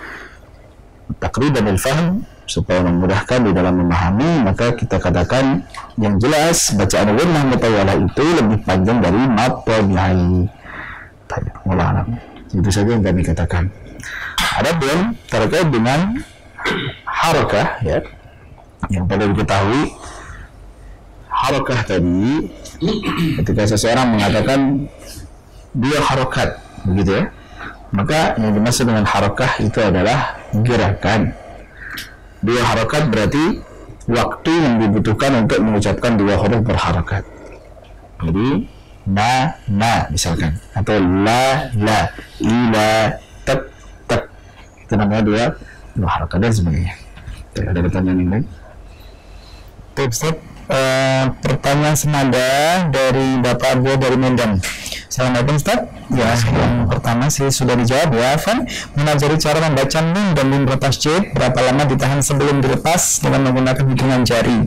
taqriban al-fahm, supaya memudahkan di dalam memahami. Maka kita katakan yang jelas bacaan gunnah mutawalah itu lebih panjang dari mad tabi'i. Allah a'lam. Itu saja yang kami katakan. Adapun terkait dengan harakah, ya, yang perlu diketahui, harakah tadi ketika seseorang mengatakan dua harakat, begitu ya, maka yang dimaksud dengan harakah itu adalah gerakan. Dua harakat berarti waktu yang dibutuhkan untuk mengucapkan dua huruf berharakat. Jadi na misalkan, atau la ila tak itu namanya dua harakat dan sebagainya. Ada pertanyaan yang lain? Ustaz, pertanyaan senada dari Bapak Argo dari Medan. Assalamualaikum Ustaz. Ya, yang pertama sih sudah dijawab ya, Afan. Mengajari cara membaca nun dan mim bertasydid, berapa lama ditahan sebelum dilepas dengan menggunakan hitungan jari.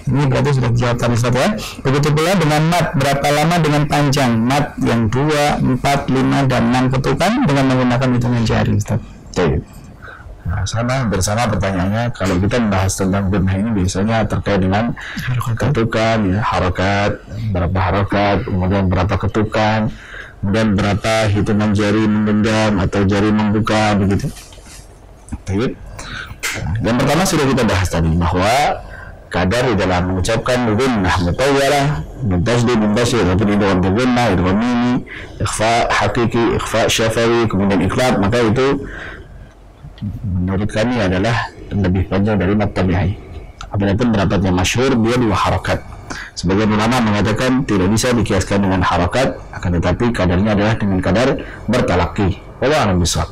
Ini berarti sudah dijawab tadi Ustaz ya. Begitu pula dengan mat, berapa lama dengan panjang mat yang 2, 4, 5 dan 6 ketukan dengan menggunakan hitungan jari Ustaz. Nah, sama bersama pertanyaannya, kalau kita membahas tentang gunnah ini biasanya terkait dengan ketukan, ya, harokat, berapa harokat, kemudian berapa ketukan, kemudian berapa hitungan jari menggenggam atau jari membuka, begitu. Baik. Yang pertama sudah kita bahas tadi bahwa kadar di dalam mengucapkan gunnah mutawalah, tasydid, tapi di dalam gunnah, idgham mimi, ikhfa hakiki, ikhfa syafawi, kemudian iqlab, maka itu menurut kami adalah lebih panjang dari mad tabi'i. Apapun pendapat yang masyhur, dia dua harakat. Sebagian ulama mengatakan tidak bisa dikiaskan dengan harakat, akan tetapi kadarnya adalah dengan kadar bertalaki. Allah a'lam bishawab.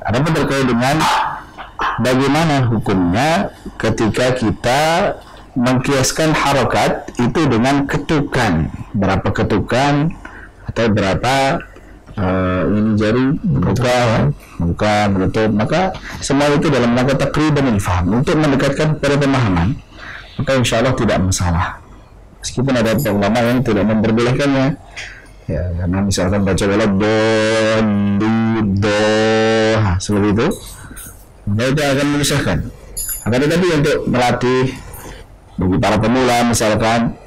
Adapun terkait dengan bagaimana hukumnya ketika kita mengkiaskan harakat itu dengan ketukan, berapa ketukan atau berapa ini jari buka menutup, maka semua itu dalam rangka taqriban al-fahm, untuk mendekatkan pada pemahaman, maka insya Allah tidak masalah. Meskipun ada ulama yang tidak memperbolehkannya, ya, karena misalkan baca wala seperti itu, maka itu akan menyusahkan. Akan tetapi untuk melatih bagi para pemula misalkan,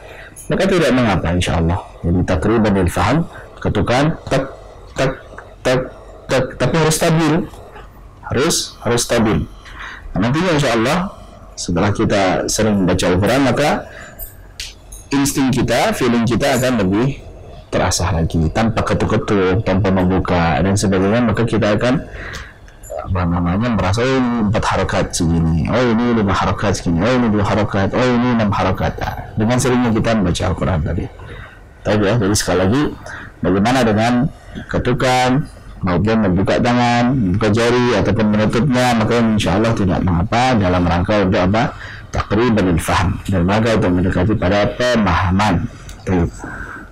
maka tidak mengapa insya Allah. Jadi taqriban al-fahm, ketukan tak, tapi harus stabil, harus stabil. Nah, nantinya insya Allah setelah kita sering baca Al-Quran, maka insting kita, feeling kita akan lebih terasah lagi, tanpa ketuk-ketuk, tanpa membuka dan sebagainya. Maka kita akan merasa, oh ini 4 harakat segini, oh ini 5 harakat segini, oh ini 2 harakat, oh ini 6 harakat. Nah, dengan seringnya kita membaca Al-Quran tadi. Tapi ya, jadi sekali lagi, bagaimana dengan ketukan maupun membuka tangan, membuka jari ataupun menutupnya, maka insya Allah tidak mengapa dalam rangka untuk apa? Taqriban al-fahm, dalam rangka untuk mendekati pada pemahaman.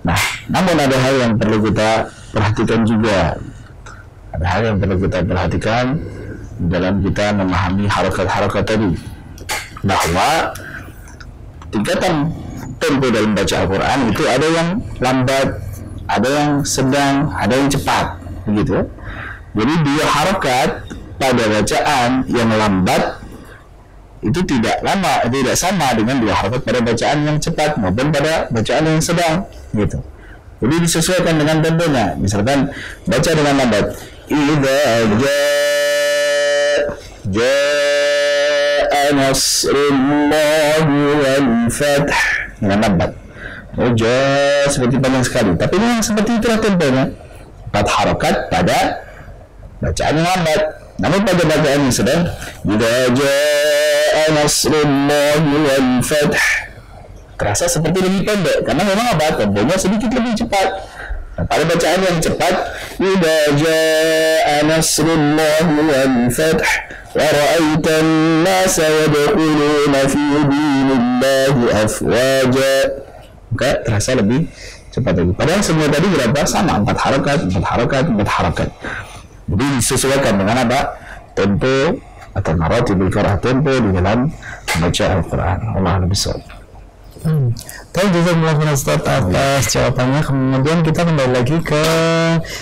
Nah, namun ada hal yang perlu kita perhatikan juga. Ada hal yang perlu kita perhatikan dalam kita memahami harakat-harakat tadi, bahwa tingkatan tempo dalam baca Al-Quran itu ada yang lambat, ada yang sedang, ada yang cepat, begitu. Jadi dua harakat pada bacaan yang lambat itu tidak sama dengan dua harakat pada bacaan yang cepat maupun pada bacaan yang sedang, gitu. Jadi disesuaikan dengan temponya. Misalkan baca dengan lambat, idza jaa nasrullahi wal fath, dengan lambat. Seperti panjang sekali, tapi ini seperti itulah temponya, 4 harakat pada bacaan yang lambat. Namun pada bacaan yang sedang, idza jaa nasrullahi wal fath, terasa seperti lebih pendek, karena memang apa, temponya sedikit lebih cepat. Nah, pada bacaan yang cepat, idza jaa nasrullahi wal fath wa ra'aitan nasa yadkhuluna fi dinillahi afwaja, maka terasa lebih cepat lagi. Padahal semua tadi berapa? Sama, 4 harakat. Jadi disesuaikan dengan apa? Tempo atau maratibul qiraah, tempo di dalam membaca Al-Quran. Allah lebih besar. Tapi juga melakukan Ustaz atas jawabannya. Kemudian kita kembali lagi ke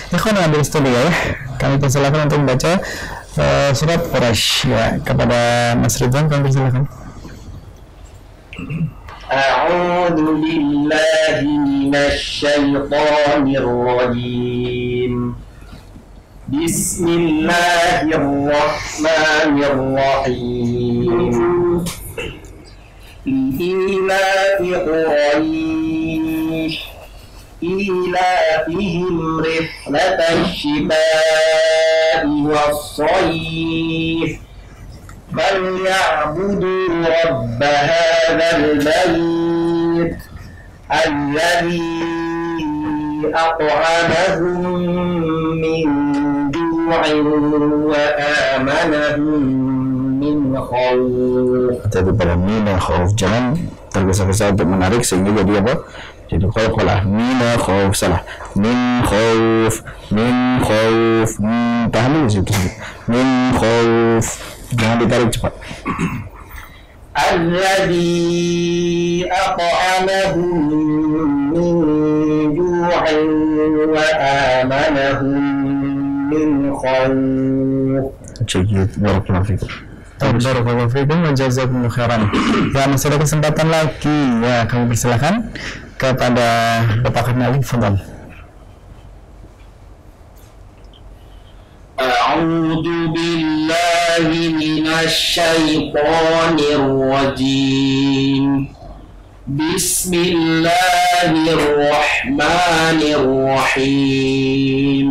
ikhwan yang ada di studio ya. Kami persilakan untuk membaca surat Quraisy ya. Kepada Mas Ridwan kami persilakan. A'udzu billahi minasyaitonir rajim. Bismillahirrahmanirrahim. إيلاف قريش إيلافهم رحلة الشتاء والصيف فليعبدوا رب هذا البيت الذي أطعمهم من جوع وآمنهم min khawf. Tapi pada mina khawf jangan tergesa-gesa untuk menarik sehingga jadi apa? Jadi qalqalah. Mina khawf salah. Min khawf paham di situ. Min khawf jangan ditarik cepat. Alladzi at'amahum min ju'in wa amanahum min khawf. Jayyid, barakallahu fikum. Barakallahu fikum wa jazakumullahu khairan. Ya, masih ada kesempatan lagi. Ya, kami persilakan kepada Bapak Karnali, fadhal. A'udzu billahi minasy syaithanir rajim. Bismillahirrahmanirrahim.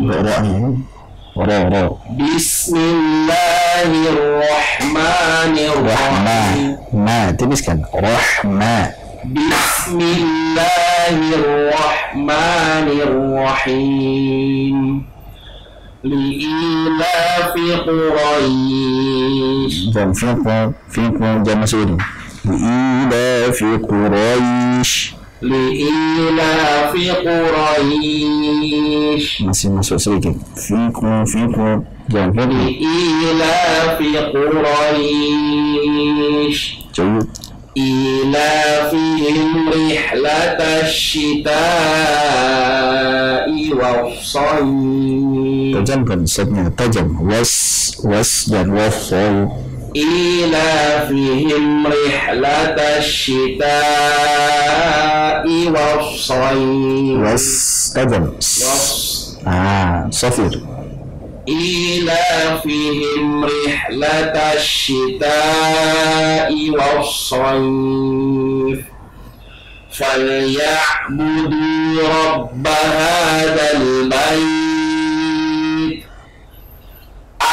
Bismillahirrahmanirrahim. Ma, tuliskan rahma. Bismillahirrahmanirrahim. Li'ilafi Quraisy. Dan fiqwa jangan masuk ini. Li'ilafi Quraisy. Li'ilafi Quraisy. Masih masuk sedikit. Fiqwa jangan Li'ilafi Quraisy. Jauh. إيلافهم رحلة الشتاء والصيف. Tajamkan setnya, tajam. Was dan wasol. إيلافهم رحلة الشتاء والصيف. Was tajam. Safir. إيلافهم رحلة الشتاء والصيف فليعبدوا رب هذا البيت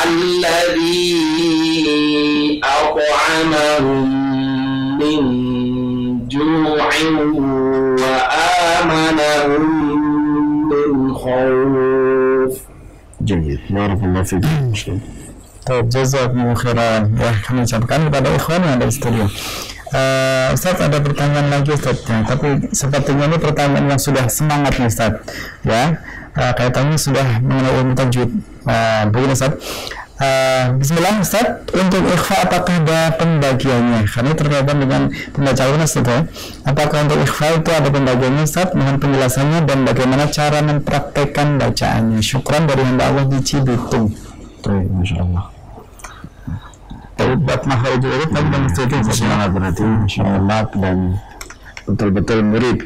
الذي أطعمهم من جوع وآمنهم من خوف. Jayyid, barakallahu fikum. Jazakumullahu khairan. Ya, kami ucapkan kepada ikhwan yang ada di studio. Ustaz, ada pertanyaan lagi Ustaz ya, tapi sepertinya ini pertanyaan yang sudah semangat nih Ustaz ya, kaitannya sudah mengenai ilmu tajwid. Begini Ustaz, bismillah Ustaz, untuk ikhfa apakah ada pembagiannya? Karena terkaitan dengan pembacaan Ustaz ya. Apakah untuk ikhfa itu ada pembagiannya Ustaz? Mohon penjelasannya dan bagaimana cara mempraktekkan bacaannya. Syukran dari hamba Allah di Cibitung. Baik, masyaallah. Buat makhluk itu tadi dan seterusnya Semangat berarti insyaallah dan betul-betul murid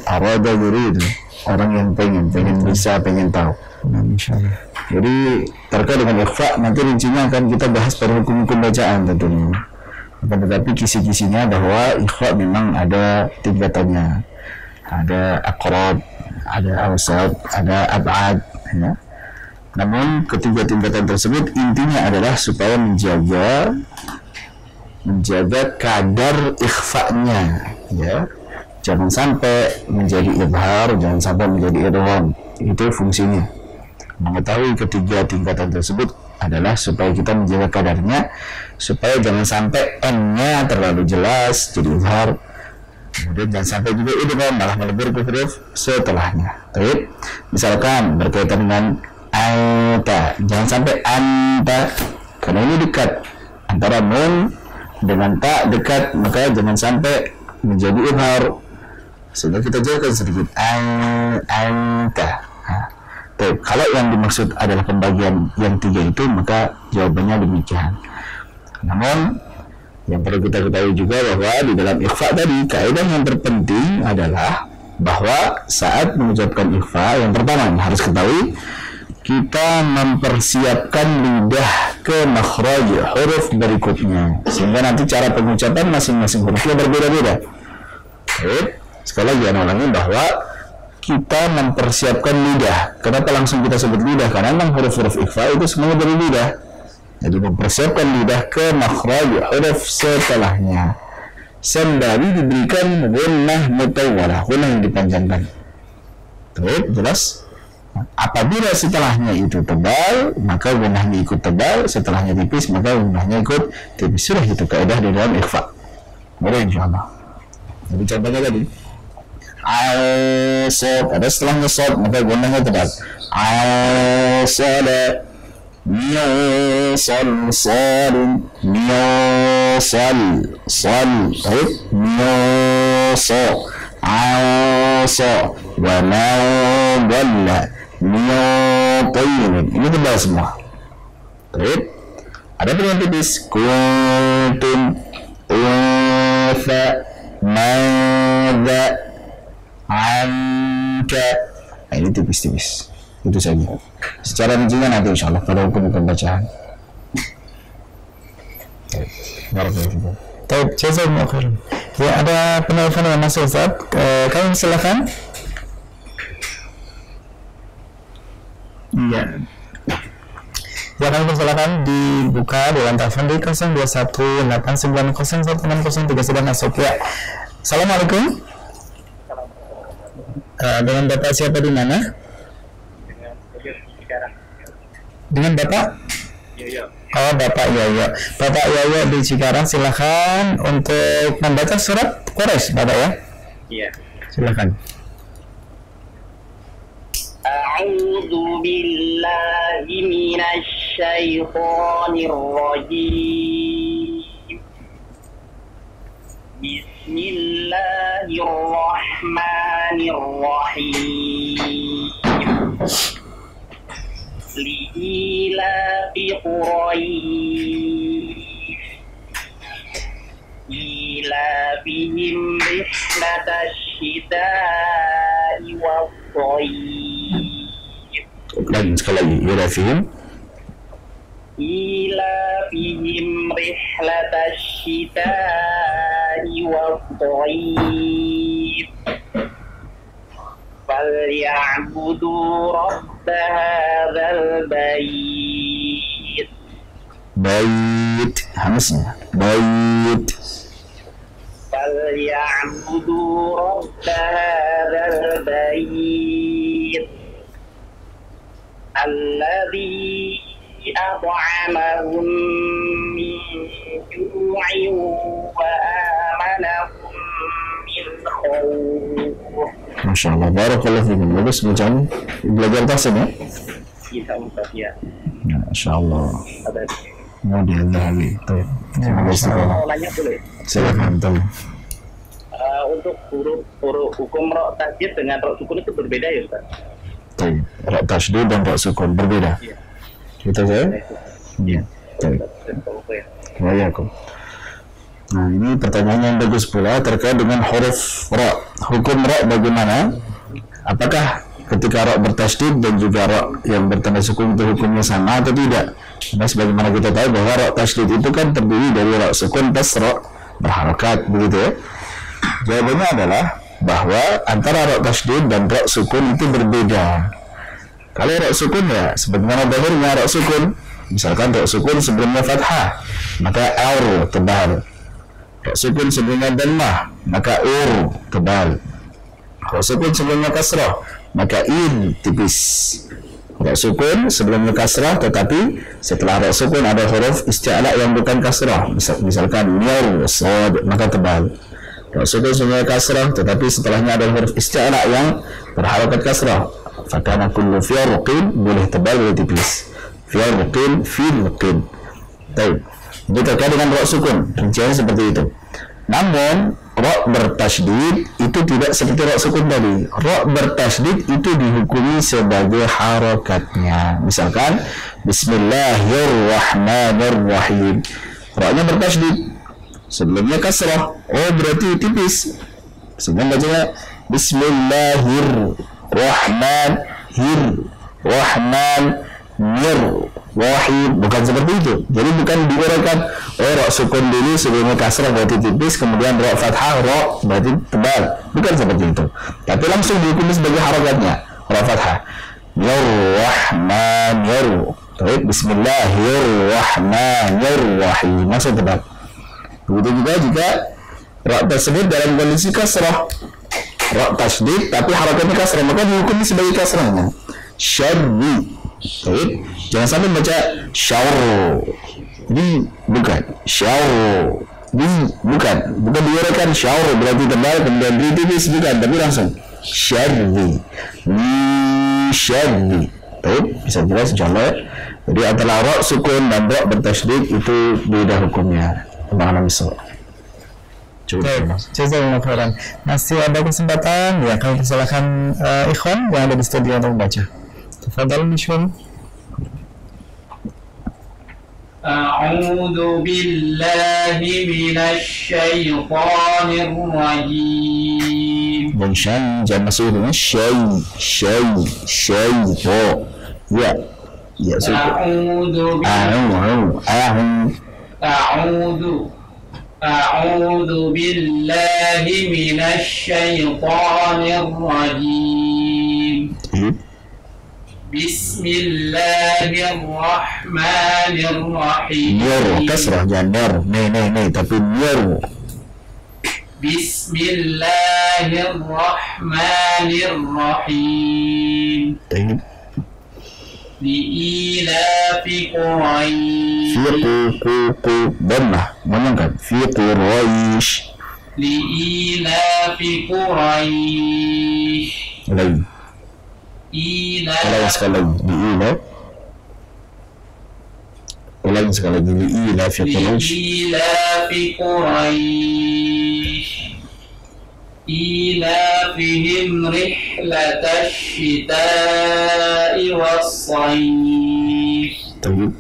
arada murid, orang yang pengen bisa, pengen tahu. Insyaallah. Jadi terkait dengan ikhfa nanti rincinya akan kita bahas pada hukum-hukum bacaan tentunya. Tetapi kisi-kisinya bahwa ikhfa memang ada tingkatannya. Ada aqrab, ada awsat, ada ab'ad ya. Namun ketiga tingkatan tersebut intinya adalah supaya menjaga kadar ikhfa'nya ya. Jangan sampai menjadi idhar, jangan sampai menjadi idgham. Itu fungsinya. Mengetahui ketiga tingkatan tersebut adalah supaya kita menjaga kadarnya, supaya jangan sampai n-nya terlalu jelas jadi idhar, kemudian jangan sampai juga idgham malah melebur ke huruf setelahnya. Baik, misalkan berkaitan dengan anta, jangan sampai anta karena ini dekat antara nun dengan ta dekat, maka jangan sampai menjadi izhar. Sehingga kita jauhkan sedikit anta. Kalau yang dimaksud adalah pembagian yang 3 itu, maka jawabannya demikian. Namun yang perlu kita ketahui juga bahwa di dalam ikhfa tadi, kaidah yang terpenting adalah bahwa saat mengucapkan ikhfa, yang pertama yang harus ketahui, kita mempersiapkan lidah ke makhraj huruf berikutnya, sehingga nanti cara pengucapan masing-masing hurufnya berbeda-beda. Sekali lagi saya ulangi bahwa kita mempersiapkan lidah. Kenapa langsung kita sebut lidah? Karena memang huruf-huruf ikhfa itu semuanya dari lidah. Jadi mempersiapkan lidah ke makhraj huruf setelahnya, sembari diberikan gunnah mutawwalah, gunnah yang dipanjangkan. Jelas? Apabila setelahnya itu tebal, maka gunnahnya ikut tebal. Setelahnya tipis, maka gunnahnya ikut tipis. Sudah itu kaidah di dalam ikhfa. Boleh insyaallah. Jadi contohnya tadi, al-sod, ada setelahnya sod, maka gunnahnya tebal. Al-sada, miyasal, salun, miyasal, sal, miyasal, al-sa, wa ma'udalla, miyatayin. Ini tebal semua. Ada pun yang tipis, kuntum, unfa, madza, anka. Nah, ini tipis-tipis. Itu saja. Secara rincinya nanti insyaallah pada hukum-hukum bacaan. Baik, jazakumullah khairan. Ya, ada penelpon yang masuk, Ustaz. Kalian silakan. Iya. Ya, kalian silakan dibuka dengan telepon di 0218901603 sudah masuk ya. Assalamualaikum. Dengan Bapak siapa di mana? Dengan Bapak? Oh, Bapak Yoyo. Bapak Yoyo di Cikarang, silakan untuk membaca surat Quraisy, Bapak ya. Iya. Silakan. A'udzu billahi minasy syaithanir rajim. Bismillahirrahmanirrahim. Li'ilafi Quraisy ilafihim rihlatash shita'i was-shayf. Sekali lagi, ilafihim rihlatash shita'i was-shayf. Falyabudu rabb hadzal bait. bait, hamzah, bait. Falyabudu rabb hadzal bait. Alladzi at'amahum min ju'in wa amanahum min khawf. Masya Allah, barakallahu fikum. Bagus bacaan, belajar tahsin ya? Iya, Ustaz ya. Masya Allah. Ada. Kemudian lagi, tuh. Semoga istiqomah. Mau nanya boleh? Silakan, tuh. Untuk huruf hukum rok tasdid dengan rok sukun itu berbeda ya, Ustaz? Tuh, rok tasydid dan rok sukun berbeda. Iya. Gitu saya? Iya. Tuh. Waalaikumsalam. Nah, ini pertanyaan yang bagus pula terkait dengan huruf ra. Hukum ra bagaimana? Apakah ketika ra bertasydid dan juga ra yang bertanda sukun itu hukumnya sama atau tidak? Nah, sebagaimana kita tahu bahwa ra tasydid itu kan terdiri dari ra sukun plus ra berharakat, begitu ya. Jawabannya adalah bahwa antara ra tasydid dan ra sukun itu berbeda. Kalau ra sukun ya sebagaimana bahirnya ra sukun, misalkan ra sukun sebelumnya fathah, maka ar tebal. Ra sukun sebelumnya dhammah, maka ur tebal. Ra sukun sebelumnya kasrah, maka in tipis. Ra sukun sebelumnya kasrah, tetapi setelah ra sukun ada huruf isti'la yang bukan kasrah, misalkan nur sad, maka tebal. Ra sukun sebelumnya kasrah, tetapi setelahnya ada huruf isti'la yang berharakat kasrah, fakana kullu fi'rqin, boleh tebal boleh tipis. Fi'rqin Baik. Jadi terkait dengan ra sukun, rinciannya seperti itu. Namun Ro bertasydid itu tidak seperti ro sukun tadi. Ro bertasydid itu dihukumi sebagai harokatnya. Misalkan Bismillahirrahmanirrahim. Ro-nya bertasydid, sebelumnya kasrah. Oh berarti tipis. Sehingga bacanya Bismillahirrahmanirrahim. Bukan seperti itu. Jadi bukan diuraikan ro sukun dulu sebelumnya kasrah berarti tipis, kemudian ro fathah ro berarti tebal. Bukan seperti itu. Tapi langsung dihukumi sebagai harokatnya. Ro fathah. Bismillahirrahmanirrahim. Langsung tebal. Begitu juga jika ro tersebut dalam kondisi kasrah, ro tasydid tapi harokatnya kasrah, maka dihukumi sebagai kasrahnya. Syarri. Jangan sampai baca syarr. Ini bukan syarr. Ini bukan diuraikan syarr berarti tebal kemudian ditipis, bukan, tapi langsung syarri. Syarri. Bisa jelas insyaallah. Jadi antara ro sukun dan ro bertasydid itu beda hukumnya. Bagaimana misal? Jazakallahu khairan. Masih ada kesempatan ya, kami persilakan ikhwan yang ada di studio untuk membaca. Tafadhal Mishwan. A'udzu billahi minasy syaithanir rajim. Dan syan jangan masuk dengan syai po. Ya sudah. أعوذ بالله من الشيطان الرجيم بسم الله الرحمن الرحيم Nur kasrah jangan nur tapi nur. بسم الله الرحمن الرحيم لإيلاف قريش Dhammah menangkan fi Quraish. لإيلاف قريش Lagi إيلاف sekali lagi diilaf. Ulangi sekali lagi liilaf Quraish. لإيلاف قريش إيلافهم رحلة الشتاء والصيف Tayyib.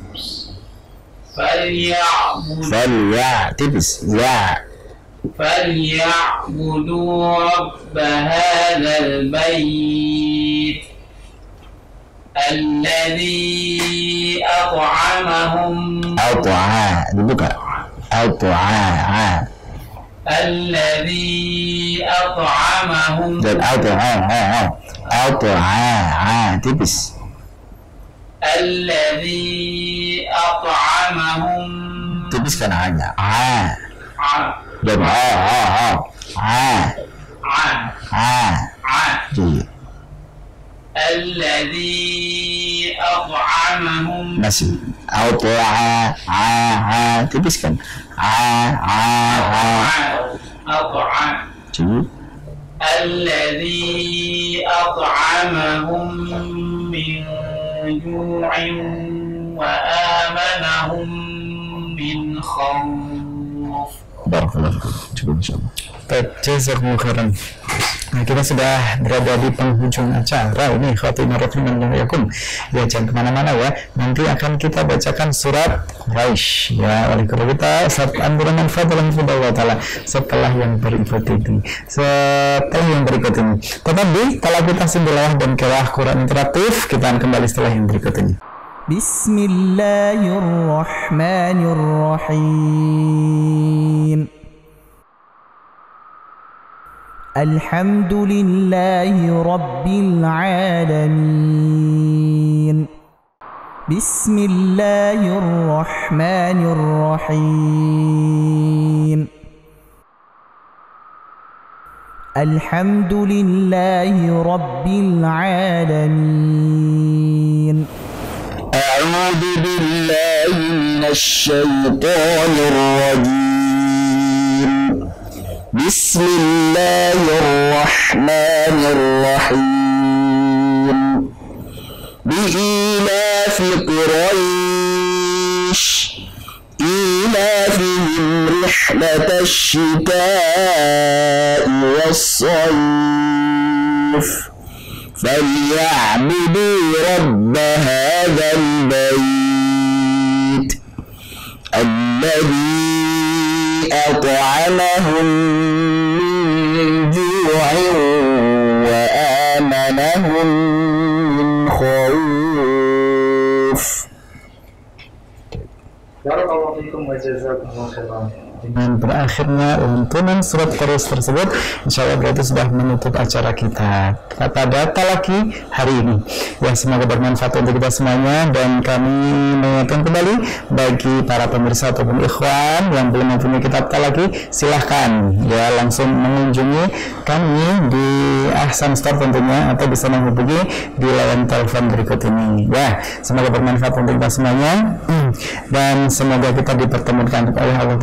فليعبدوا رب هذا البيت الذي أطعمهم dibuka الذي أطعمهم dan tipis. الذي أطعمهم Tipiskan hanya dan Jadi الذي أطعمهم masih tipiskan Jadi الذي أطعمهم من جوع وآمنهم من خوف. Barakallahu cukup insyaallah. Baik, jazakumullahu khairan. Nah, kita sudah berada di penghujung acara ini, khatimah rahiman yakum. Ya, jangan kemana-mana ya. Nanti akan kita bacakan surat Quraisy ya oleh guru kita Ustaz Abdurrahman Fadlan Ta'ala setelah yang berikut ini. Tetapi kalau kita sindilah dan kirah Quran interaktif, kita akan kembali setelah yang berikut ini. Bismillahirrahmanirrahim. Alhamdulillahi Rabbil Alamin. Bismillahirrahmanirrahim. Alhamdulillahi Rabbil Alamin. أعوذ بالله من الشيطان الرجيم بسم الله الرحمن الرحيم بإيلاف قريش إيلافهم رحلة رحلة الشتاء والصيف فليعبدوا رب هذا البيت الذي أطعمهم من جوع وآمنهم من خوف. Dengan berakhirnya lantunan surat Quraisy tersebut, insya Allah berarti sudah menutup acara kita pada talaki hari ini. Ya, semoga bermanfaat untuk kita semuanya, dan kami mengingatkan kembali bagi para pemirsa ataupun ikhwan yang belum mempunyai kitab talaki, silahkan ya langsung mengunjungi kami di Ahsan Store tentunya, atau bisa menghubungi di line telepon berikut ini. Ya, semoga bermanfaat untuk kita semuanya, dan semoga kita dipertemukan oleh Allah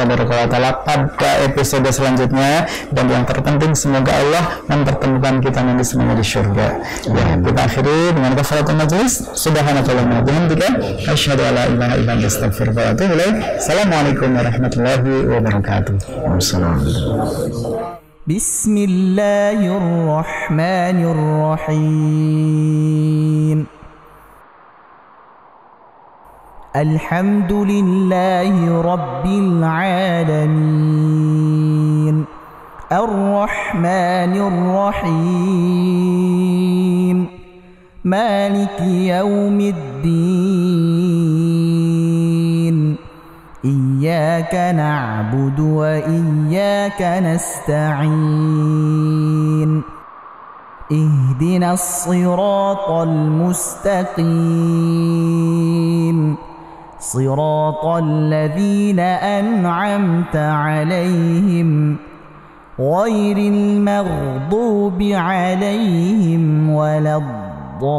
Taala pada episode selanjutnya, dan yang terpenting semoga Allah mempertemukan kita nanti semuanya di surga. Ya, kita akhiri dengan kafaratul majlis. Subhanakallahumma wa bihamdika asyhadu an la ilaha illa anta astaghfiruka wa atubu ilaik. Assalamualaikum warahmatullahi wabarakatuh. Bismillahirrahmanirrahim. Alhamdulillahi Rabbil Alamin, Ar-Rahmanir Rahim, Maliki Yawmiddin, Iyyaka na'budu wa iyyaka nasta'in, Ihdinas siratal mustaqim, صراط الذين أنعمت عليهم غير المغضوب عليهم ولا الضالين.